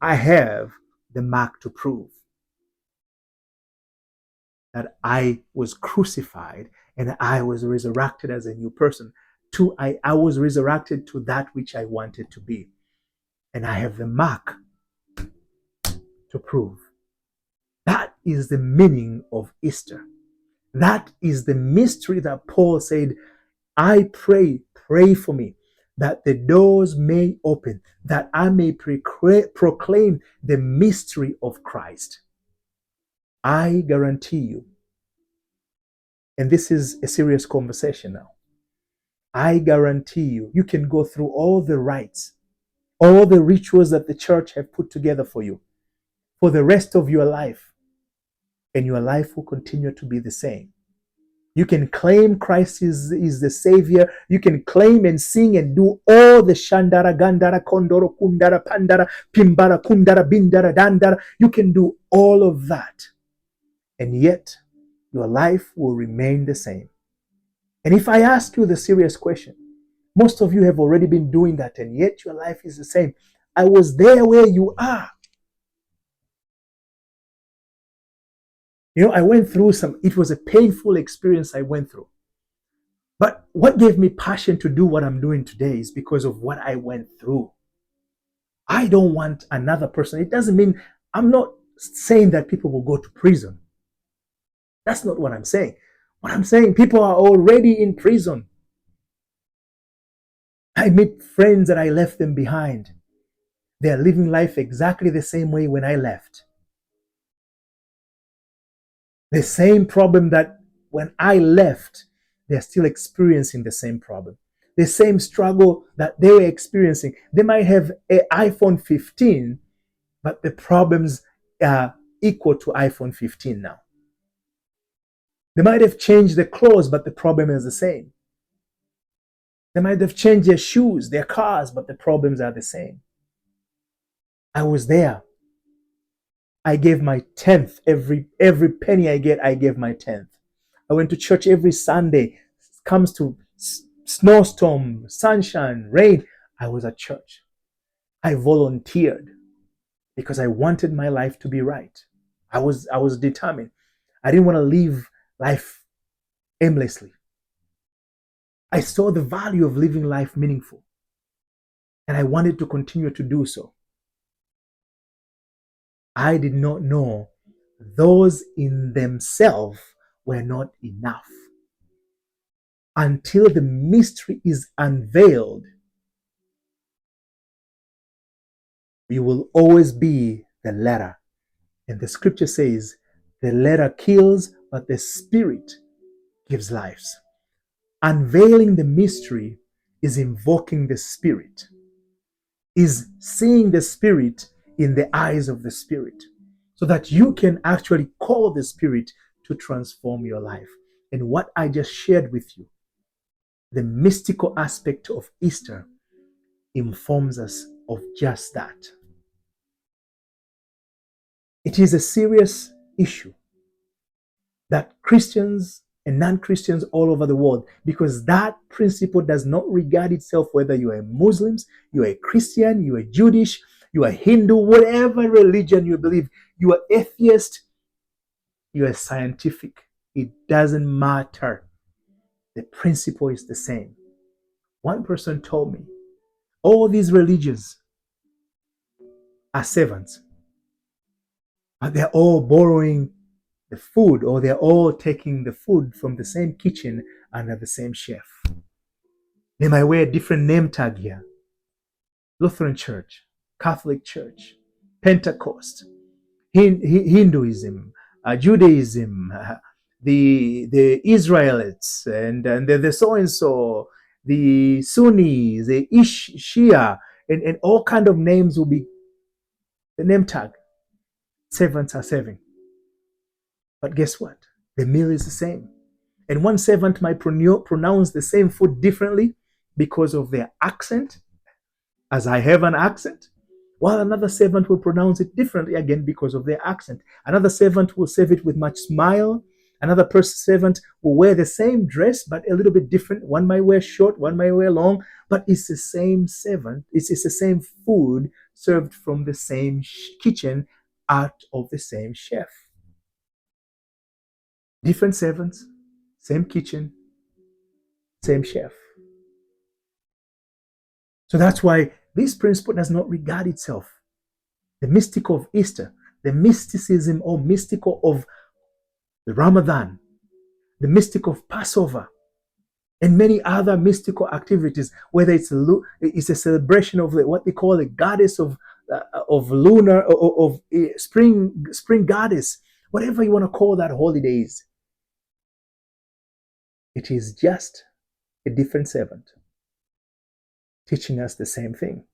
I have the mark to prove that I was crucified and I was resurrected as a new person. I was resurrected to that which I wanted to be. And I have the mark to prove. That is the meaning of Easter. That is the mystery that Paul said, I pray for me, that the doors may open, that I may proclaim the mystery of Christ. I guarantee you, and this is a serious conversation now, I guarantee you, you can go through all the rites, all the rituals that the church have put together for you for the rest of your life, and your life will continue to be the same. You can claim Christ is the Savior. You can claim and sing and do all the Shandara, Gandara, Kondoro, Kundara, Pandara, Pimbara, Kundara, Bindara, Dandara. You can do all of that. And yet, your life will remain the same. And if I ask you the serious question, most of you have already been doing that, and yet your life is the same. I was there where you are. I went through it was a painful experience I went through. But what gave me passion to do what I'm doing today is because of what I went through. I don't want another person. It doesn't mean, I'm not saying that people will go to prison. That's not what I'm saying. What I'm saying, people are already in prison. I meet friends that I left them behind. They're living life exactly the same way when I left. The same problem that when I left, they're still experiencing the same problem. The same struggle that they were experiencing. They might have an iPhone 15, but the problems are equal to iPhone 15 now. They might have changed their clothes, but the problem is the same. They might have changed their shoes, their cars, but the problems are the same. I was there. I gave my 10th. Every penny I get, I gave my 10th. I went to church every Sunday. It comes to snowstorm, sunshine, rain. I was at church. I volunteered because I wanted my life to be right. I was determined. I didn't want to live life aimlessly. I saw the value of living life meaningful, and I wanted to continue to do so. I did not know those in themselves were not enough. Until the mystery is unveiled, we will always be the letter. And the scripture says, the letter kills, but the spirit gives lives. Unveiling the mystery is invoking the spirit, is seeing the spirit in the eyes of the spirit, so that you can actually call the spirit to transform your life. And what I just shared with you, the mystical aspect of Easter, informs us of just that. It is a serious issue. that Christians and non-Christians all over the world, because that principle does not regard itself whether you are Muslims, you are a Christian, you are Jewish, you are Hindu, whatever religion you believe, you are atheist, you are scientific. It doesn't matter. The principle is the same. One person told me all these religions are servants, but they're all borrowing the food, or they're all taking the food from the same kitchen under the same chef. They might wear a different name tag here: Lutheran Church, Catholic Church, Pentecost, Hinduism, Judaism, the Israelites, and the so and so, the Sunnis, the Shia, and all kind of names will be the name tag. Servants are serving. But guess what? The meal is the same. And one servant might pronounce the same food differently because of their accent, as I have an accent, while another servant will pronounce it differently again because of their accent. Another servant will serve it with much smile. Another servant will wear the same dress, but a little bit different. One might wear short, one might wear long, but it's the same servant. It's the same food served from the same kitchen out of the same chef. Different servants, same kitchen, same chef. So that's why this principle does not regard itself. The mystic of Easter, the mysticism or mystical of the Ramadan, the mystic of Passover, and many other mystical activities, whether it's a celebration of what they call the goddess of lunar or of spring goddess, whatever you want to call that holidays. It is just a different servant teaching us the same thing.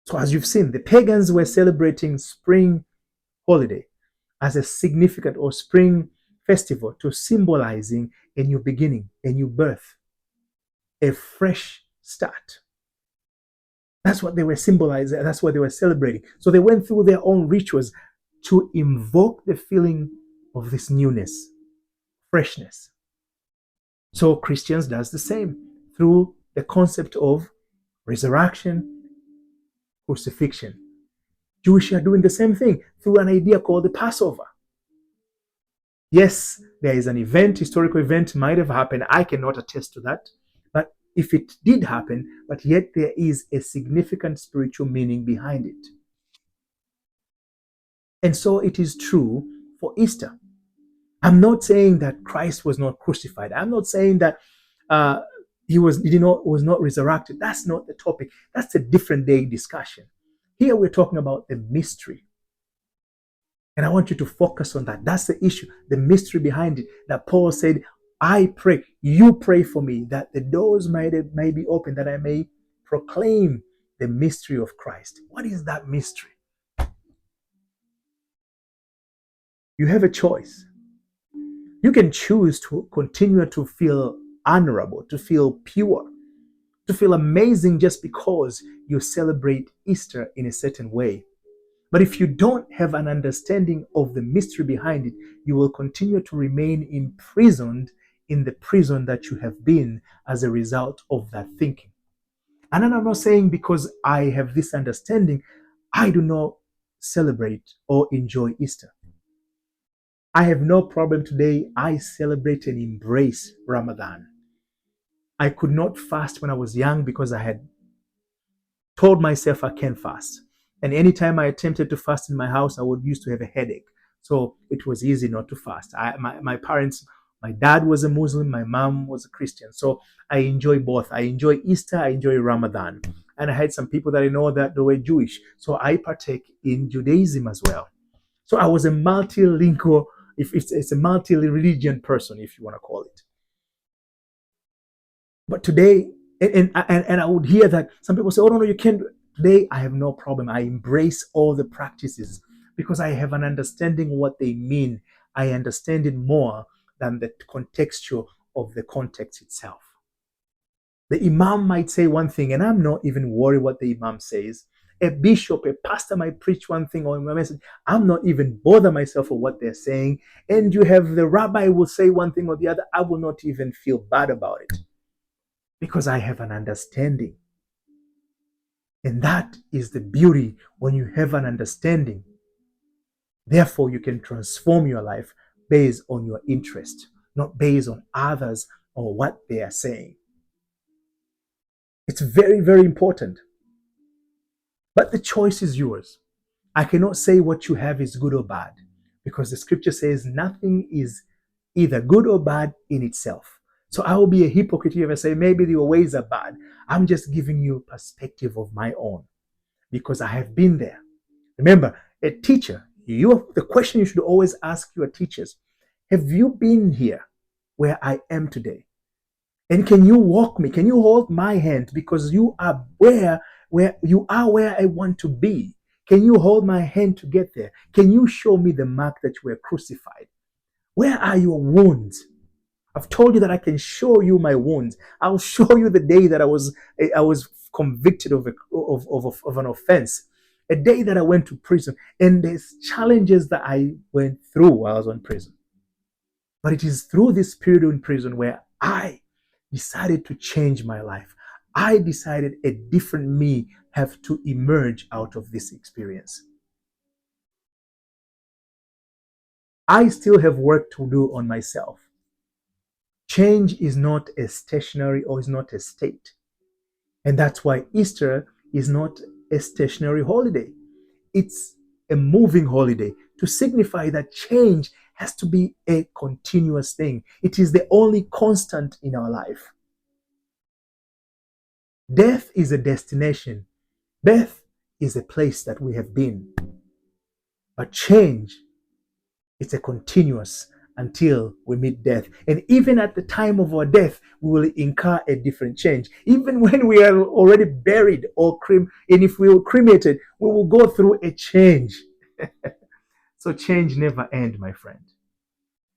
So as you've seen, the pagans were celebrating spring holiday as a significant, or spring festival, to symbolizing a new beginning, a new birth, a fresh start. That's what they were symbolizing. That's what they were celebrating. So they went through their own rituals to invoke the feeling of this newness, freshness. So Christians does the same through the concept of resurrection, crucifixion. Jewish are doing the same thing through an idea called the Passover. Yes, there is an event, historical event might have happened. I cannot attest to that. But if it did happen, but yet there is a significant spiritual meaning behind it. And so it is true for Easter. I'm not saying that Christ was not crucified. I'm not saying that he was not resurrected. That's not the topic. That's a different day discussion. Here we're talking about the mystery. And I want you to focus on that. That's the issue, the mystery behind it. That Paul said, I pray, you pray for me, that the doors may be open, that I may proclaim the mystery of Christ. What is that mystery? You have a choice. You can choose to continue to feel honorable, to feel pure, to feel amazing just because you celebrate Easter in a certain way. But if you don't have an understanding of the mystery behind it, you will continue to remain imprisoned in the prison that you have been as a result of that thinking. And I'm not saying because I have this understanding, I do not celebrate or enjoy Easter. I have no problem today. I celebrate and embrace Ramadan. I could not fast when I was young because I had told myself I can't fast. And anytime I attempted to fast in my house, I would used to have a headache. So it was easy not to fast. My parents, my dad was a Muslim, my mom was a Christian. So I enjoy both. I enjoy Easter, I enjoy Ramadan. And I had some people that I know that they were Jewish. So I partake in Judaism as well. So I was a multilingual, if it's a multi-religion person, if you want to call it. But today, and I would hear that some people say, oh, no, you can't. Today, I have no problem. I embrace all the practices because I have an understanding what they mean. I understand it more than the contextual of the context itself. The Imam might say one thing, and I'm not even worried what the Imam says. A bishop, a pastor might preach one thing or a message. I'm not even bother myself with what they're saying. And you have the rabbi will say one thing or the other. I will not even feel bad about it because I have an understanding. And that is the beauty when you have an understanding. Therefore, you can transform your life based on your interest, not based on others or what they are saying. It's very, very important. But the choice is yours. I cannot say what you have is good or bad because the scripture says nothing is either good or bad in itself. So I will be a hypocrite if I say maybe your ways are bad. I'm just giving you a perspective of my own because I have been there. Remember, a teacher, the question you should always ask your teachers, have you been here where I am today? And can you walk me? Can you hold my hand? Because you are where you are where I want to be. Can you hold my hand to get there? Can you show me the mark that you were crucified? Where are your wounds? I've told you that I can show you my wounds. I'll show you the day that I was convicted of an offense, a day that I went to prison, and there's challenges that I went through while I was in prison. But it is through this period in prison where I decided to change my life. I decided a different me have to emerge out of this experience. I still have work to do on myself. Change is not a stationary or is not a state. And that's why Easter is not a stationary holiday. It's a moving holiday to signify that change has to be a continuous thing. It is the only constant in our life. Death is a destination. Death is a place that we have been. But change, it's a continuous until we meet death. And even at the time of our death, we will incur a different change. Even when we are already buried and if we were cremated, we will go through a change. So change never ends, my friend.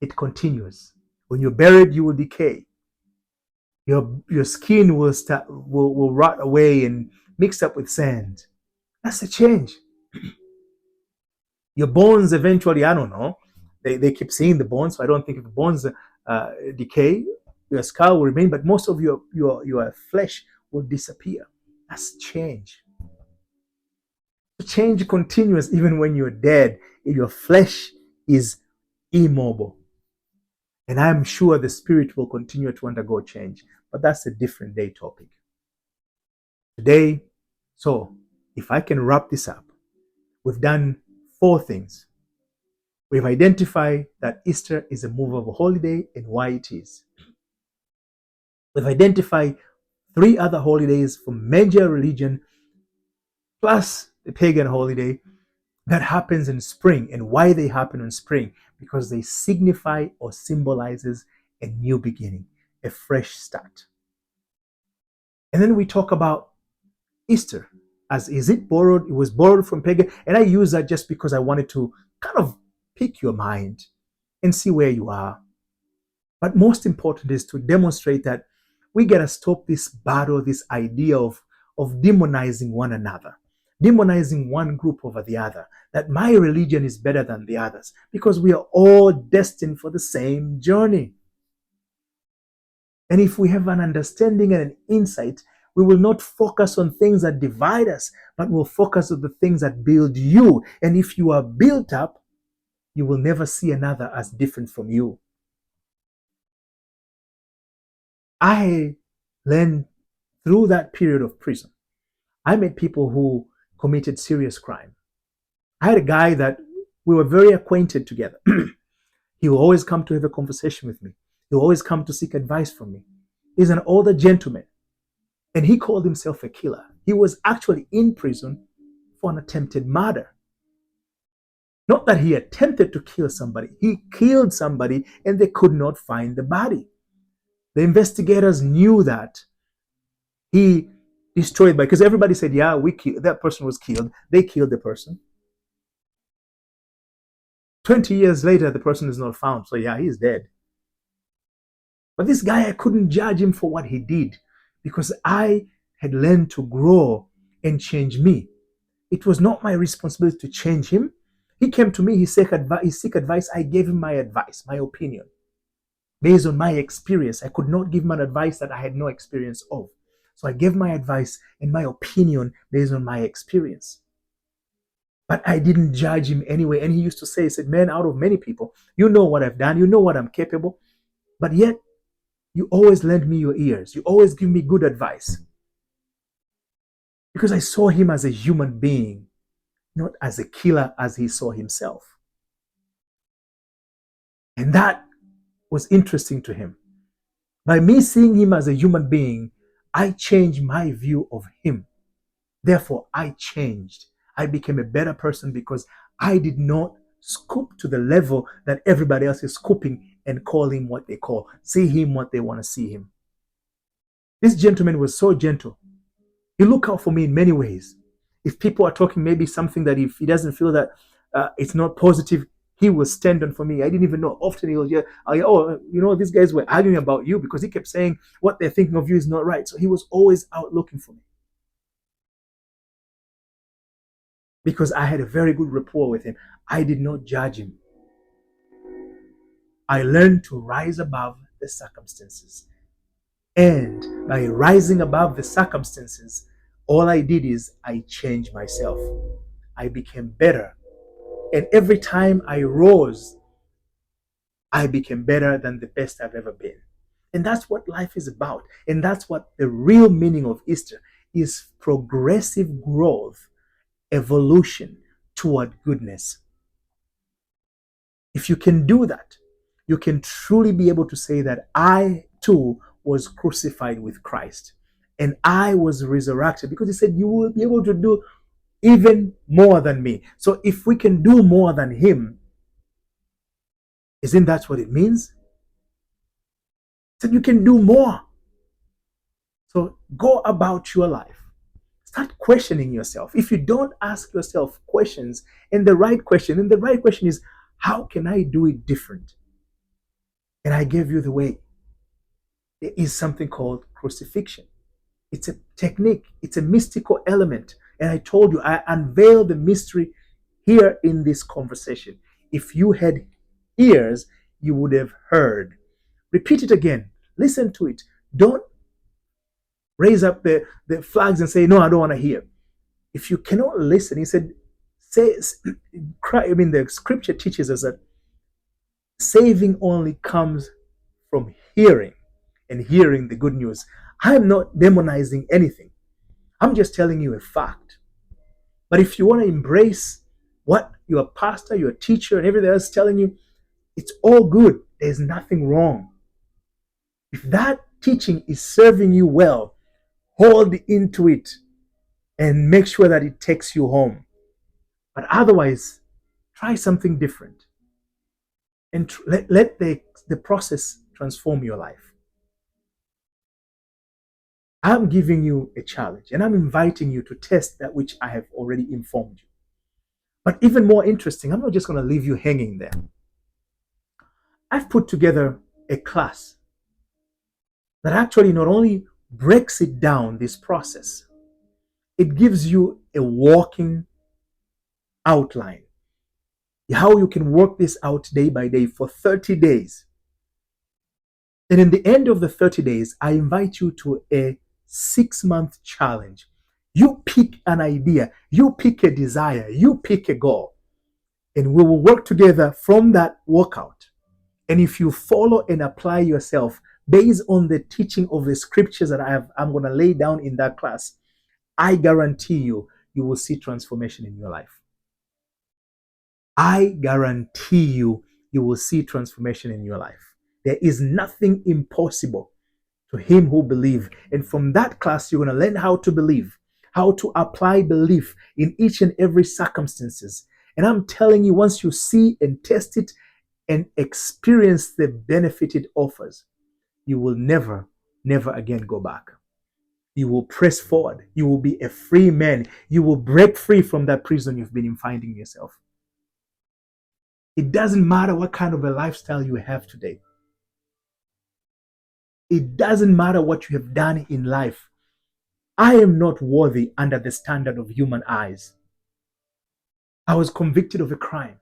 It continues. When you're buried, you will decay. Your skin will rot away and mix up with sand. That's a change. Your bones eventually, I don't know. They keep seeing the bones, so I don't think if the bones decay, your skull will remain, but most of your flesh will disappear. That's change. Change continues even when you're dead. Your flesh is immobile. And I'm sure the spirit will continue to undergo change. But that's a different day topic. Today, so if I can wrap this up, we've done 4 things. We've identified that Easter is a movable holiday and why it is. We've identified 3 other holidays from major religion plus the pagan holiday that happens in spring and why they happen in spring, because they signify or symbolizes a new beginning, a fresh start. And then we talk about Easter as is it borrowed? It was borrowed from pagan, and I use that just because I wanted to kind of pick your mind and see where you are. But most important is to demonstrate that we got to stop this battle, this idea of demonizing one another, demonizing one group over the other, that my religion is better than the others, because we are all destined for the same journey. And if we have an understanding and an insight, we will not focus on things that divide us, but we'll focus on the things that build you. And if you are built up, you will never see another as different from you. I learned through that period of prison. I met people who committed serious crime. I had a guy that we were very acquainted together. He will always come to have a conversation with me. He will always come to seek advice from me. He's an older gentleman, and he called himself a killer. He was actually in prison for an attempted murder. Not that he attempted to kill somebody. He killed somebody and they could not find the body. The investigators knew that he destroyed by, because everybody said, yeah, that person was killed. They killed the person. 20 years later, the person is not found. So yeah, he's dead. But this guy, I couldn't judge him for what he did because I had learned to grow and change me. It was not my responsibility to change him. He came to me, he seek advice. I gave him my advice, my opinion, based on my experience. I could not give him an advice that I had no experience of. So I gave my advice and my opinion based on my experience. But I didn't judge him anyway. And he used to say, he said, man, out of many people, you know what I've done, you know what I'm capable, but yet you always lend me your ears. You always give me good advice. Because I saw him as a human being, not as a killer as he saw himself. And that was interesting to him. By me seeing him as a human being, I changed my view of him. Therefore, I changed. I became a better person because I did not scoop to the level that everybody else is scooping and call him what they call, see him what they want to see him. This gentleman was so gentle. He looked out for me in many ways. If people are talking maybe something that if he doesn't feel that it's not positive, he will stand on for me. I didn't even know. Often he'll hear, oh, you know, these guys were arguing about you because he kept saying what they're thinking of you is not right. So he was always out looking for me. Because I had a very good rapport with him. I did not judge him. I learned to rise above the circumstances. And by rising above the circumstances, all I did is I changed myself. I became better. And every time I rose, I became better than the best I've ever been. And that's what life is about. And that's what the real meaning of Easter is: progressive growth, evolution toward goodness. If you can do that, you can truly be able to say that I too was crucified with Christ and I was resurrected, because he said you will be able to do even more than me. So if we can do more than him, isn't that what it means? That you can do more. So go about your life. Start questioning yourself. If you don't ask yourself questions, and the right question is, how can I do it different? And I gave you the way. There is something called crucifixion. It's a technique. It's a mystical element. And I told you, I unveiled the mystery here in this conversation. If you had ears, you would have heard. Repeat it again. Listen to it. Don't raise up the flags and say, no, I don't want to hear. If you cannot listen, he said, the scripture teaches us that saving only comes from hearing, and hearing the good news. I'm not demonizing anything. I'm just telling you a fact. But if you want to embrace what your pastor, your teacher, and everything else is telling you, it's all good. There's nothing wrong. If that teaching is serving you well, hold into it and make sure that it takes you home. But otherwise, try something different. And let the process transform your life. I'm giving you a challenge, and I'm inviting you to test that which I have already informed you. But even more interesting, I'm not just going to leave you hanging there. I've put together a class that actually not only breaks it down, this process, it gives you a walking outline, how you can work this out day by day for 30 days. And in the end of the 30 days, I invite you to a 6-month challenge. You pick an idea, you pick a desire, you pick a goal, and we will work together from that workout. And if you follow and apply yourself based on the teaching of the scriptures that I'm going to lay down in that class, I guarantee you will see transformation in your life. I guarantee you will see transformation in your life. There is nothing impossible to him who believes. And from that class, you're going to learn how to believe, how to apply belief in each and every circumstances. And I'm telling you, once you see and test it and experience the benefit it offers, you will never again go back. You will press forward. You will be a free man. You will break free from that prison you've been finding yourself. It doesn't matter what kind of a lifestyle you have today. It doesn't matter what you have done in life. I am not worthy under the standard of human eyes. I was convicted of a crime.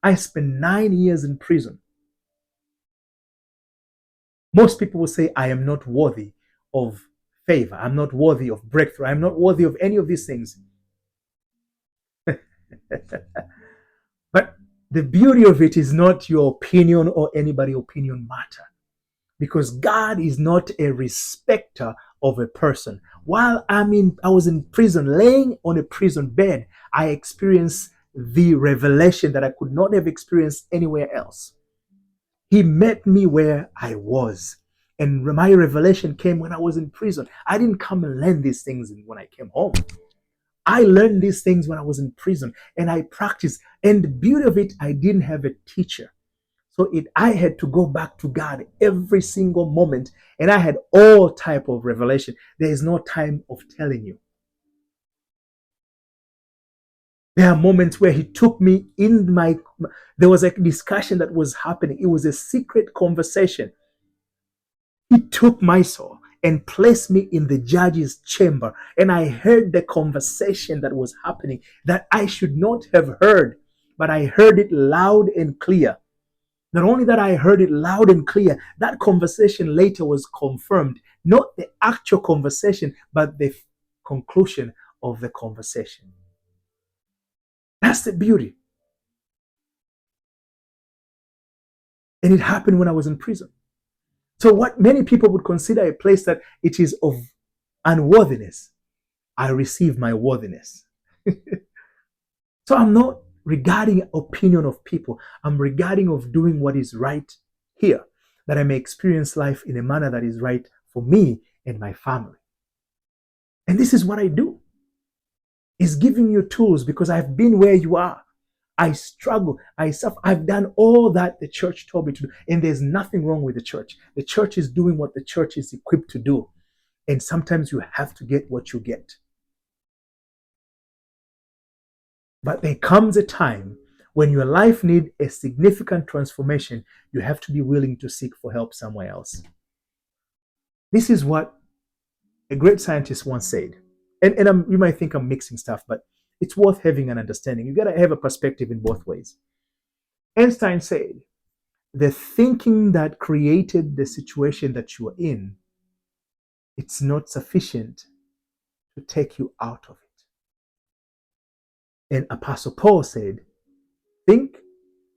I spent 9 years in prison. Most people will say, I am not worthy of favor. I'm not worthy of breakthrough. I'm not worthy of any of these things. But the beauty of it is not your opinion or anybody's opinion matter. Because God is not a respecter of a person. While I was in prison, laying on a prison bed, I experienced the revelation that I could not have experienced anywhere else. He met me where I was. And my revelation came when I was in prison. I didn't come and learn these things when I came home. I learned these things when I was in prison, and I practiced. And the beauty of it, I didn't have a teacher. So I had to go back to God every single moment, and I had all type of revelation. There is no time of telling you. There are moments where he took me there was a discussion that was happening. It was a secret conversation. He took my soul and placed me in the judge's chamber, and I heard the conversation that was happening that I should not have heard, but I heard it loud and clear. Not only that I heard it loud and clear, that conversation later was confirmed. Not the actual conversation, but the conclusion of the conversation. That's the beauty. And it happened when I was in prison. So what many people would consider a place that it is of unworthiness, I receive my worthiness. So I'm not regarding opinion of people. I'm regarding of doing what is right here, that I may experience life in a manner that is right for me and my family. And this is what I do. Is giving you tools, because I've been where you are. I struggle. I suffer. I've done all that the church told me to do. And there's nothing wrong with the church. The church is doing what the church is equipped to do. And sometimes you have to get what you get. But there comes a time when your life needs a significant transformation. You have to be willing to seek for help somewhere else. This is what a great scientist once said. And you might think I'm mixing stuff, but it's worth having an understanding. You got to have a perspective in both ways. Einstein said, the thinking that created the situation that you are in, it's not sufficient to take you out of it. And Apostle Paul said, think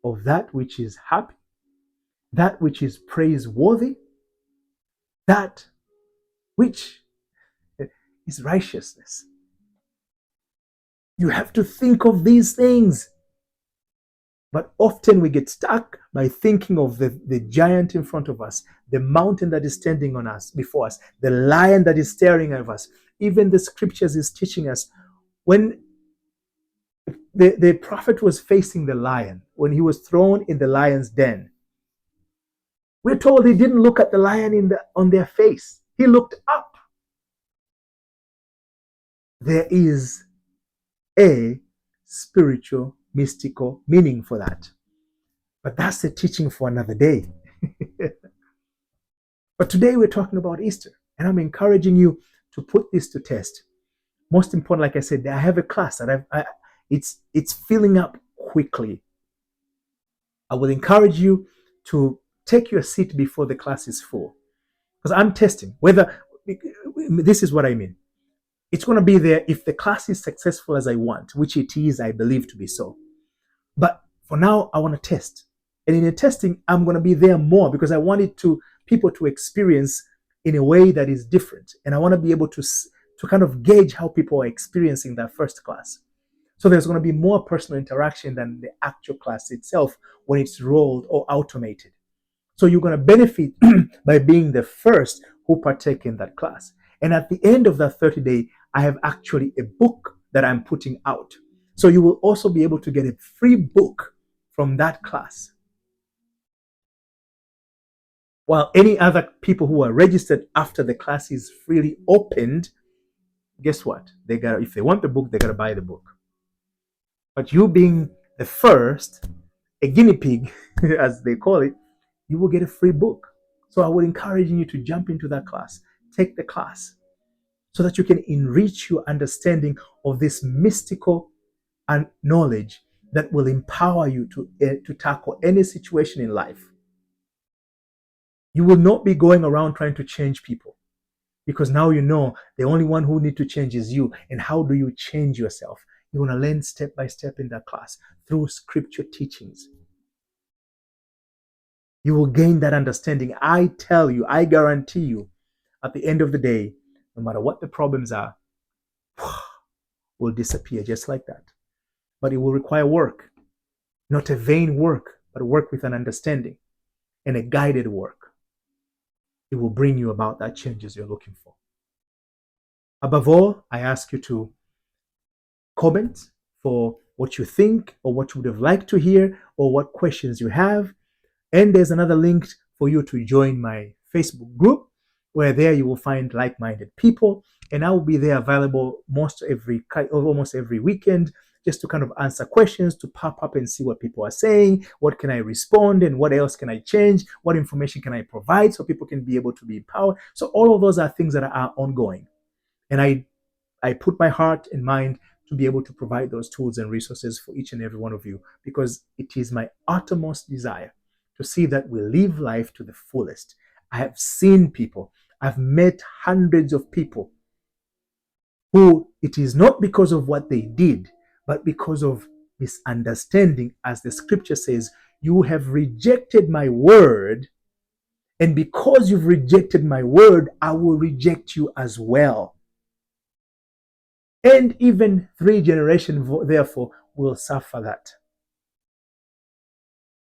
of that which is happy, that which is praiseworthy, that which is righteousness. You have to think of these things. But often we get stuck by thinking of the giant in front of us, the mountain that is standing on us, before us, the lion that is staring at us. Even the scriptures is teaching us, when the prophet was facing the lion, when he was thrown in the lion's den, we're told he didn't look at the lion on their face. He looked up. There is a spiritual, mystical meaning for that. But that's the teaching for another day. But today we're talking about Easter, and I'm encouraging you to put this to test. Most important, like I said, I have a class that it's filling up quickly. I will encourage you to take your seat before the class is full, because I'm testing whether, this is what I mean. It's going to be there if the class is successful as I want, which it is, I believe to be so. But for now, I want to test. And in the testing, I'm going to be there more, because I want people to experience in a way that is different. And I want to be able to kind of gauge how people are experiencing that first class. So there's going to be more personal interaction than the actual class itself when it's rolled or automated. So you're going to benefit by being the first who partake in that class. And at the end of that 30-day, I have actually a book that I'm putting out. So you will also be able to get a free book from that class. While any other people who are registered after the class is freely opened, guess what? If they want the book, they got to buy the book. But you being the first, a guinea pig, as they call it, you will get a free book. So I would encourage you to jump into that class. Take the class so that you can enrich your understanding of this mystical and knowledge that will empower you to tackle any situation in life. You will not be going around trying to change people, because now you know the only one who need to change is you. And how do you change yourself? You want to learn step by step in that class through scripture teachings. You will gain that understanding. I tell you, I guarantee you, at the end of the day, no matter what the problems are, will disappear just like that. But it will require work, not a vain work, but work with an understanding and a guided work. It will bring you about that changes you're looking for. Above all, I ask you to comment for what you think or what you would have liked to hear or what questions you have. And there's another link for you to join my Facebook group, where there you will find like-minded people. And I will be there available almost every weekend, just to kind of answer questions, to pop up and see what people are saying, what can I respond, and what else can I change, what information can I provide so people can be able to be empowered. So all of those are things that are ongoing. And I put my heart and mind to be able to provide those tools and resources for each and every one of you, because it is my uttermost desire to see that we live life to the fullest. I have seen people, I've met hundreds of people who it is not because of what they did, but because of misunderstanding. As the scripture says, you have rejected my word, and because you've rejected my word, I will reject you as well. And even 3 generations, therefore, will suffer that.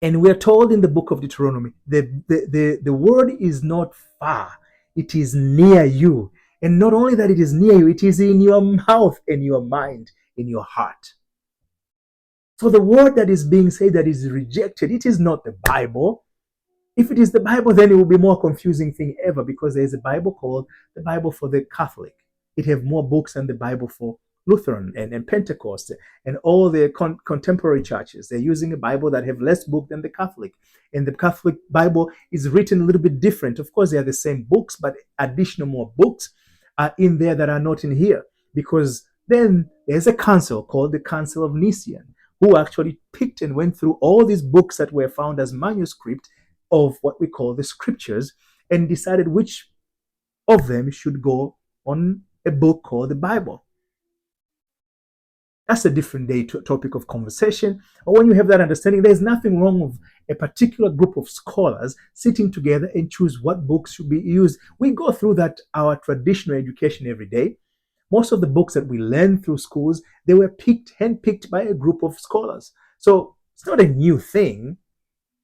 And we're told in the book of Deuteronomy, the word is not far, it is near you. And not only that it is near you, it is in your mouth, in your mind, in your heart. So the word that is being said that is rejected, it is not the Bible. If it is the Bible, then it will be more confusing thing ever, because there is a Bible called the Bible for the Catholic. It have more books than the Bible for Lutheran and Pentecost and all the contemporary churches. They're using a Bible that have less book than the Catholic. And the Catholic Bible is written a little bit different. Of course, they are the same books, but additional more books are in there that are not in here. Because then there's a council called the Council of Nicaea, who actually picked and went through all these books that were found as manuscript of what we call the scriptures, and decided which of them should go on a book called the Bible. That's a different day topic of conversation. But when you have that understanding, there's nothing wrong with a particular group of scholars sitting together and choose what books should be used. We go through that, our traditional education every day. Most of the books that we learn through schools, they were handpicked by a group of scholars. So it's not a new thing.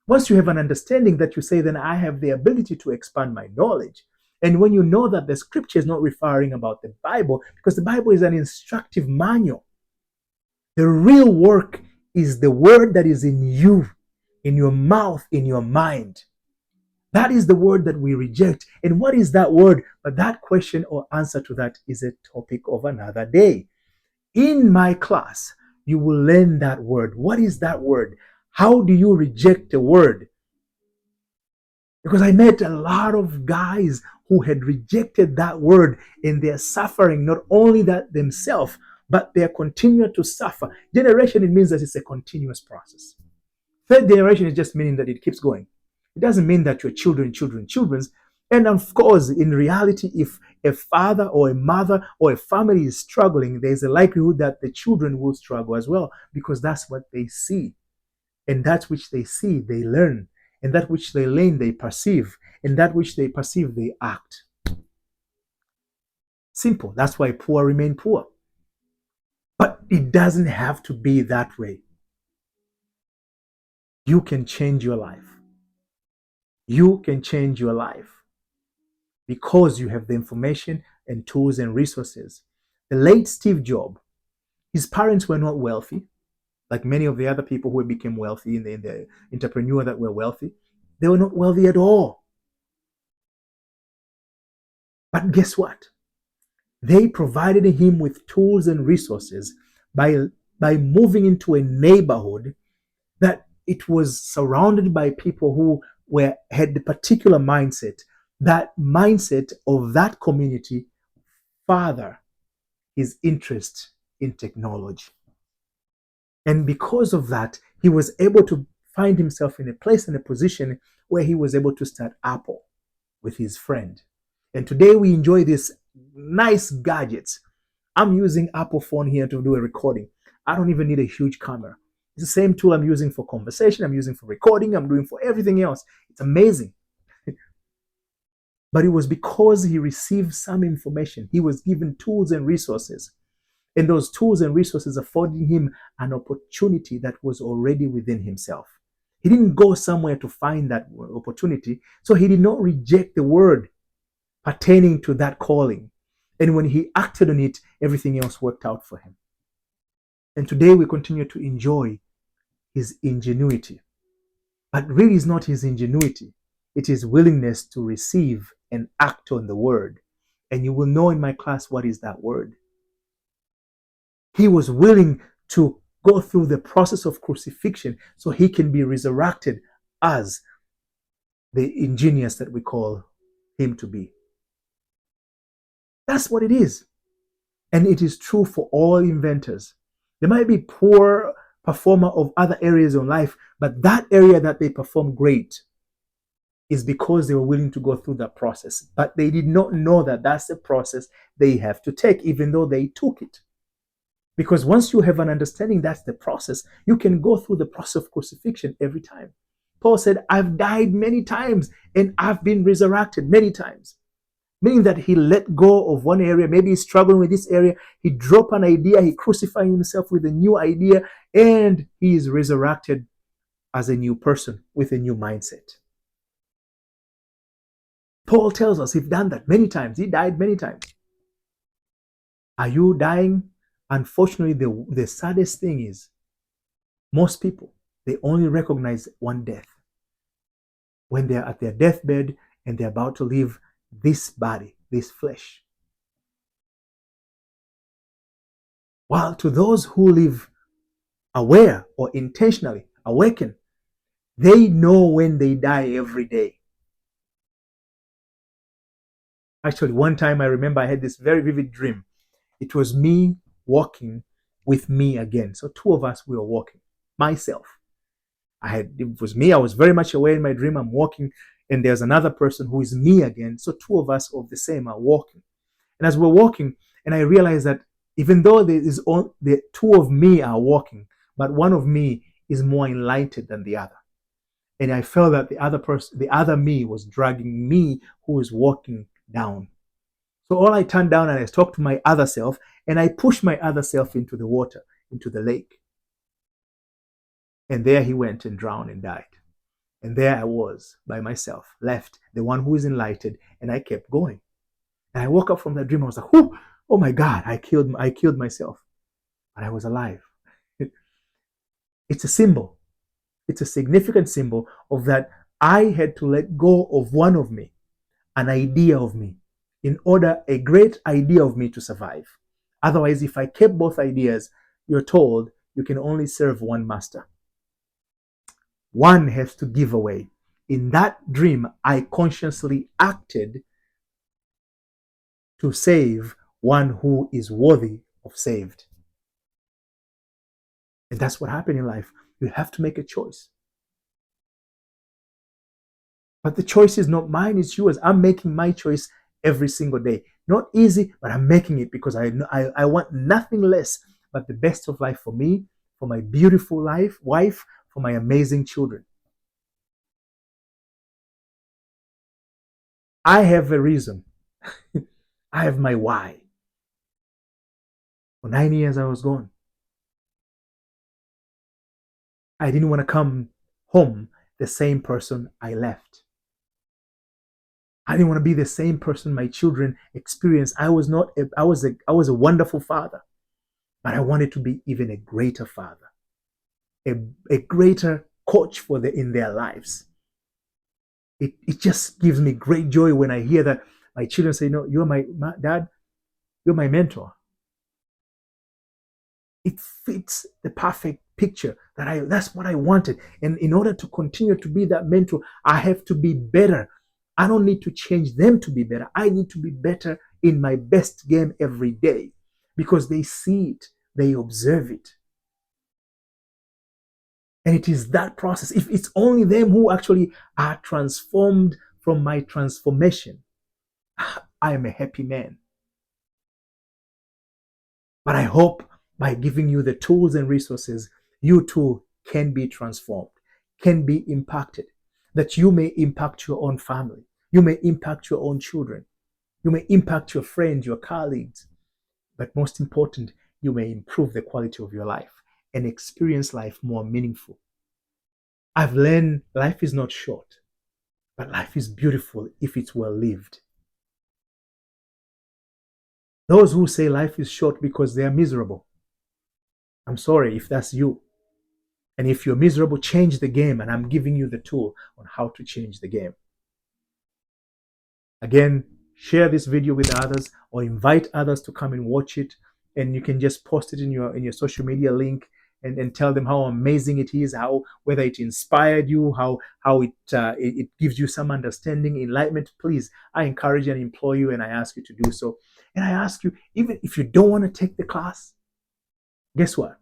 Once you have an understanding that you say, then I have the ability to expand my knowledge. And when you know that the scripture is not referring about the Bible, because the Bible is an instructive manual. The real work is the word that is in you, in your mouth, in your mind. That is the word that we reject. And what is that word? But that question or answer to that is a topic of another day. In my class, you will learn that word. What is that word? How do you reject a word? Because I met a lot of guys who had rejected that word, and they're suffering not only that themselves, but they're continuing to suffer. Generation, it means that it's a continuous process. 3rd generation is just meaning that it keeps going. It doesn't mean that your children's. And of course, in reality, if a father or a mother or a family is struggling, there's a likelihood that the children will struggle as well, because that's what they see. And that which they see, they learn. And that which they learn, they perceive. And that which they perceive, they act. Simple. That's why poor remain poor. But it doesn't have to be that way. You can change your life. You can change your life because you have the information and tools and resources. The late Steve Jobs, his parents were not wealthy, like many of the other people who became wealthy in the entrepreneur that were wealthy. They were not wealthy at all. But guess what? They provided him with tools and resources by moving into a neighborhood that it was surrounded by people who had the particular mindset. That mindset of that community further his interest in technology. And because of that, he was able to find himself in a place and a position where he was able to start Apple with his friend. And today we enjoy these nice gadgets. I'm using Apple phone here to do a recording. I don't even need a huge camera. It's the same tool I'm using for conversation, I'm using for recording, I'm doing for everything else. It's amazing. But it was because he received some information. He was given tools and resources. And those tools and resources affording him an opportunity that was already within himself. He didn't go somewhere to find that opportunity. So he did not reject the word pertaining to that calling. And when he acted on it, everything else worked out for him. And today we continue to enjoy his ingenuity. But really, it's not his ingenuity, it is willingness to receive and act on the word. And you will know in my class what is that word. He was willing to go through the process of crucifixion so he can be resurrected as the ingenious that we call him to be. That's what it is. And it is true for all inventors. They might be poor performer of other areas of life, but that area that they perform great is because they were willing to go through that process. But they did not know that that's the process they have to take, even though they took it. Because once you have an understanding that's the process, you can go through the process of crucifixion every time. Paul said, I've died many times and I've been resurrected many times. Meaning that he let go of one area, maybe he's struggling with this area, he dropped an idea, he crucified himself with a new idea, and he is resurrected as a new person with a new mindset. Paul tells us he's done that many times. He died many times. Are you dying? Unfortunately, the saddest thing is most people, they only recognize one death. When they're at their deathbed and they're about to leave this body, this flesh. While to those who live aware or intentionally awakened, they know when they die every day. Actually, one time I remember I had this very vivid dream. It was me walking with me again. So two of us, we were walking. Myself. It was me. I was very much aware in my dream. I'm walking, and there's another person who is me again. So two of us of the same are walking. And as we're walking, and I realized that even though the two of me are walking, but one of me is more enlightened than the other. And I felt that the other me was dragging me who was walking down. So all I turned down and I talked to my other self, and I pushed my other self into the water, into the lake. And there he went and drowned and died. And there I was by myself, left, the one who is enlightened, and I kept going. And I woke up from that dream. I was like, oh my God, I killed myself. But I was alive. It's a symbol. It's a significant symbol of that I had to let go of one of me, an idea of me, in order a great idea of me to survive. Otherwise, if I kept both ideas, you're told you can only serve one master. One has to give away. In that dream, I consciously acted to save one who is worthy of saved. And that's what happened in life. You have to make a choice. But the choice is not mine, it's yours. I'm making my choice every single day. Not easy, but I'm making it because I want nothing less but the best of life for me, for my beautiful wife, for my amazing children. I have a reason. I have my why. For 9 years I was gone. I didn't want to come home the same person I left. I didn't want to be the same person my children experienced. I was a wonderful father, but I wanted to be even a greater father, a greater coach in their lives. It just gives me great joy when I hear that my children say, "No, you're my dad, you're my mentor." It fits the perfect picture that's what I wanted. And in order to continue to be that mentor, I have to be better. I don't need to change them to be better. I need to be better in my best game every day because they see it, they observe it. And it is that process. If it's only them who actually are transformed from my transformation, I am a happy man. But I hope by giving you the tools and resources, you too can be transformed, can be impacted, that you may impact your own family, you may impact your own children, you may impact your friends, your colleagues, but most important, you may improve the quality of your life and experience life more meaningful. I've learned life is not short, but life is beautiful if it's well lived. Those who say life is short because they are miserable, I'm sorry if that's you. And if you're miserable, change the game. And I'm giving you the tool on how to change the game. Again, share this video with others or invite others to come and watch it. And you can just post it in your social media link and tell them how amazing it is, how whether it inspired you, how it gives you some understanding, enlightenment. Please, I encourage and implore you, and I ask you to do so. And I ask you, even if you don't want to take the class, guess what?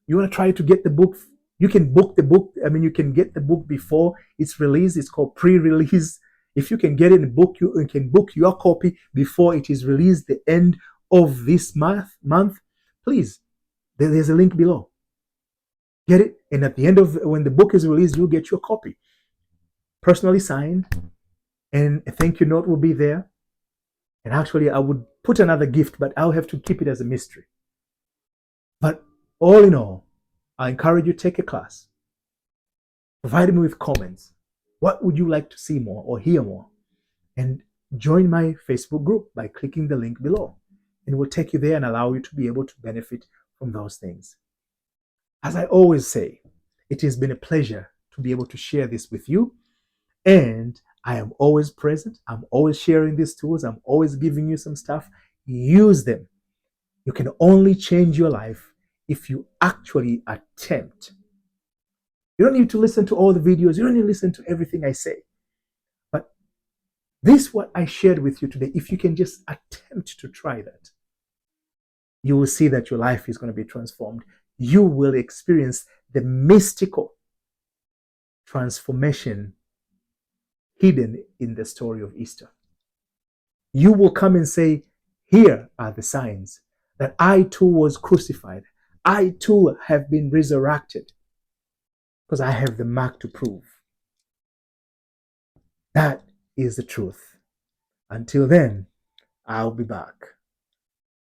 You want to try to get the book. You can book the book. I mean, you can get the book before it's released. It's called pre-release. If you can get it in book, you can book your copy before it is released the end of this month. Please, there's a link below. Get it, and at the end of when the book is released, you'll get your copy, personally signed, and a thank you note will be there. And actually, I would put another gift, but I'll have to keep it as a mystery. But all in all, I encourage you to take a class. Provide me with comments. What would you like to see more or hear more? And join my Facebook group by clicking the link below. And it will take you there and allow you to be able to benefit from those things. As I always say, it has been a pleasure to be able to share this with you. And I am always present. I'm always sharing these tools. I'm always giving you some stuff. Use them. You can only change your life if you actually attempt. You don't need to listen to all the videos. You don't need to listen to everything I say. But this, what I shared with you today, if you can just attempt to try that, you will see that your life is going to be transformed. You will experience the mystical transformation hidden in the story of Easter. You will come and say, here are the signs that I too was crucified. I too have been resurrected because I have the mark to prove. That is the truth. Until then, I'll be back.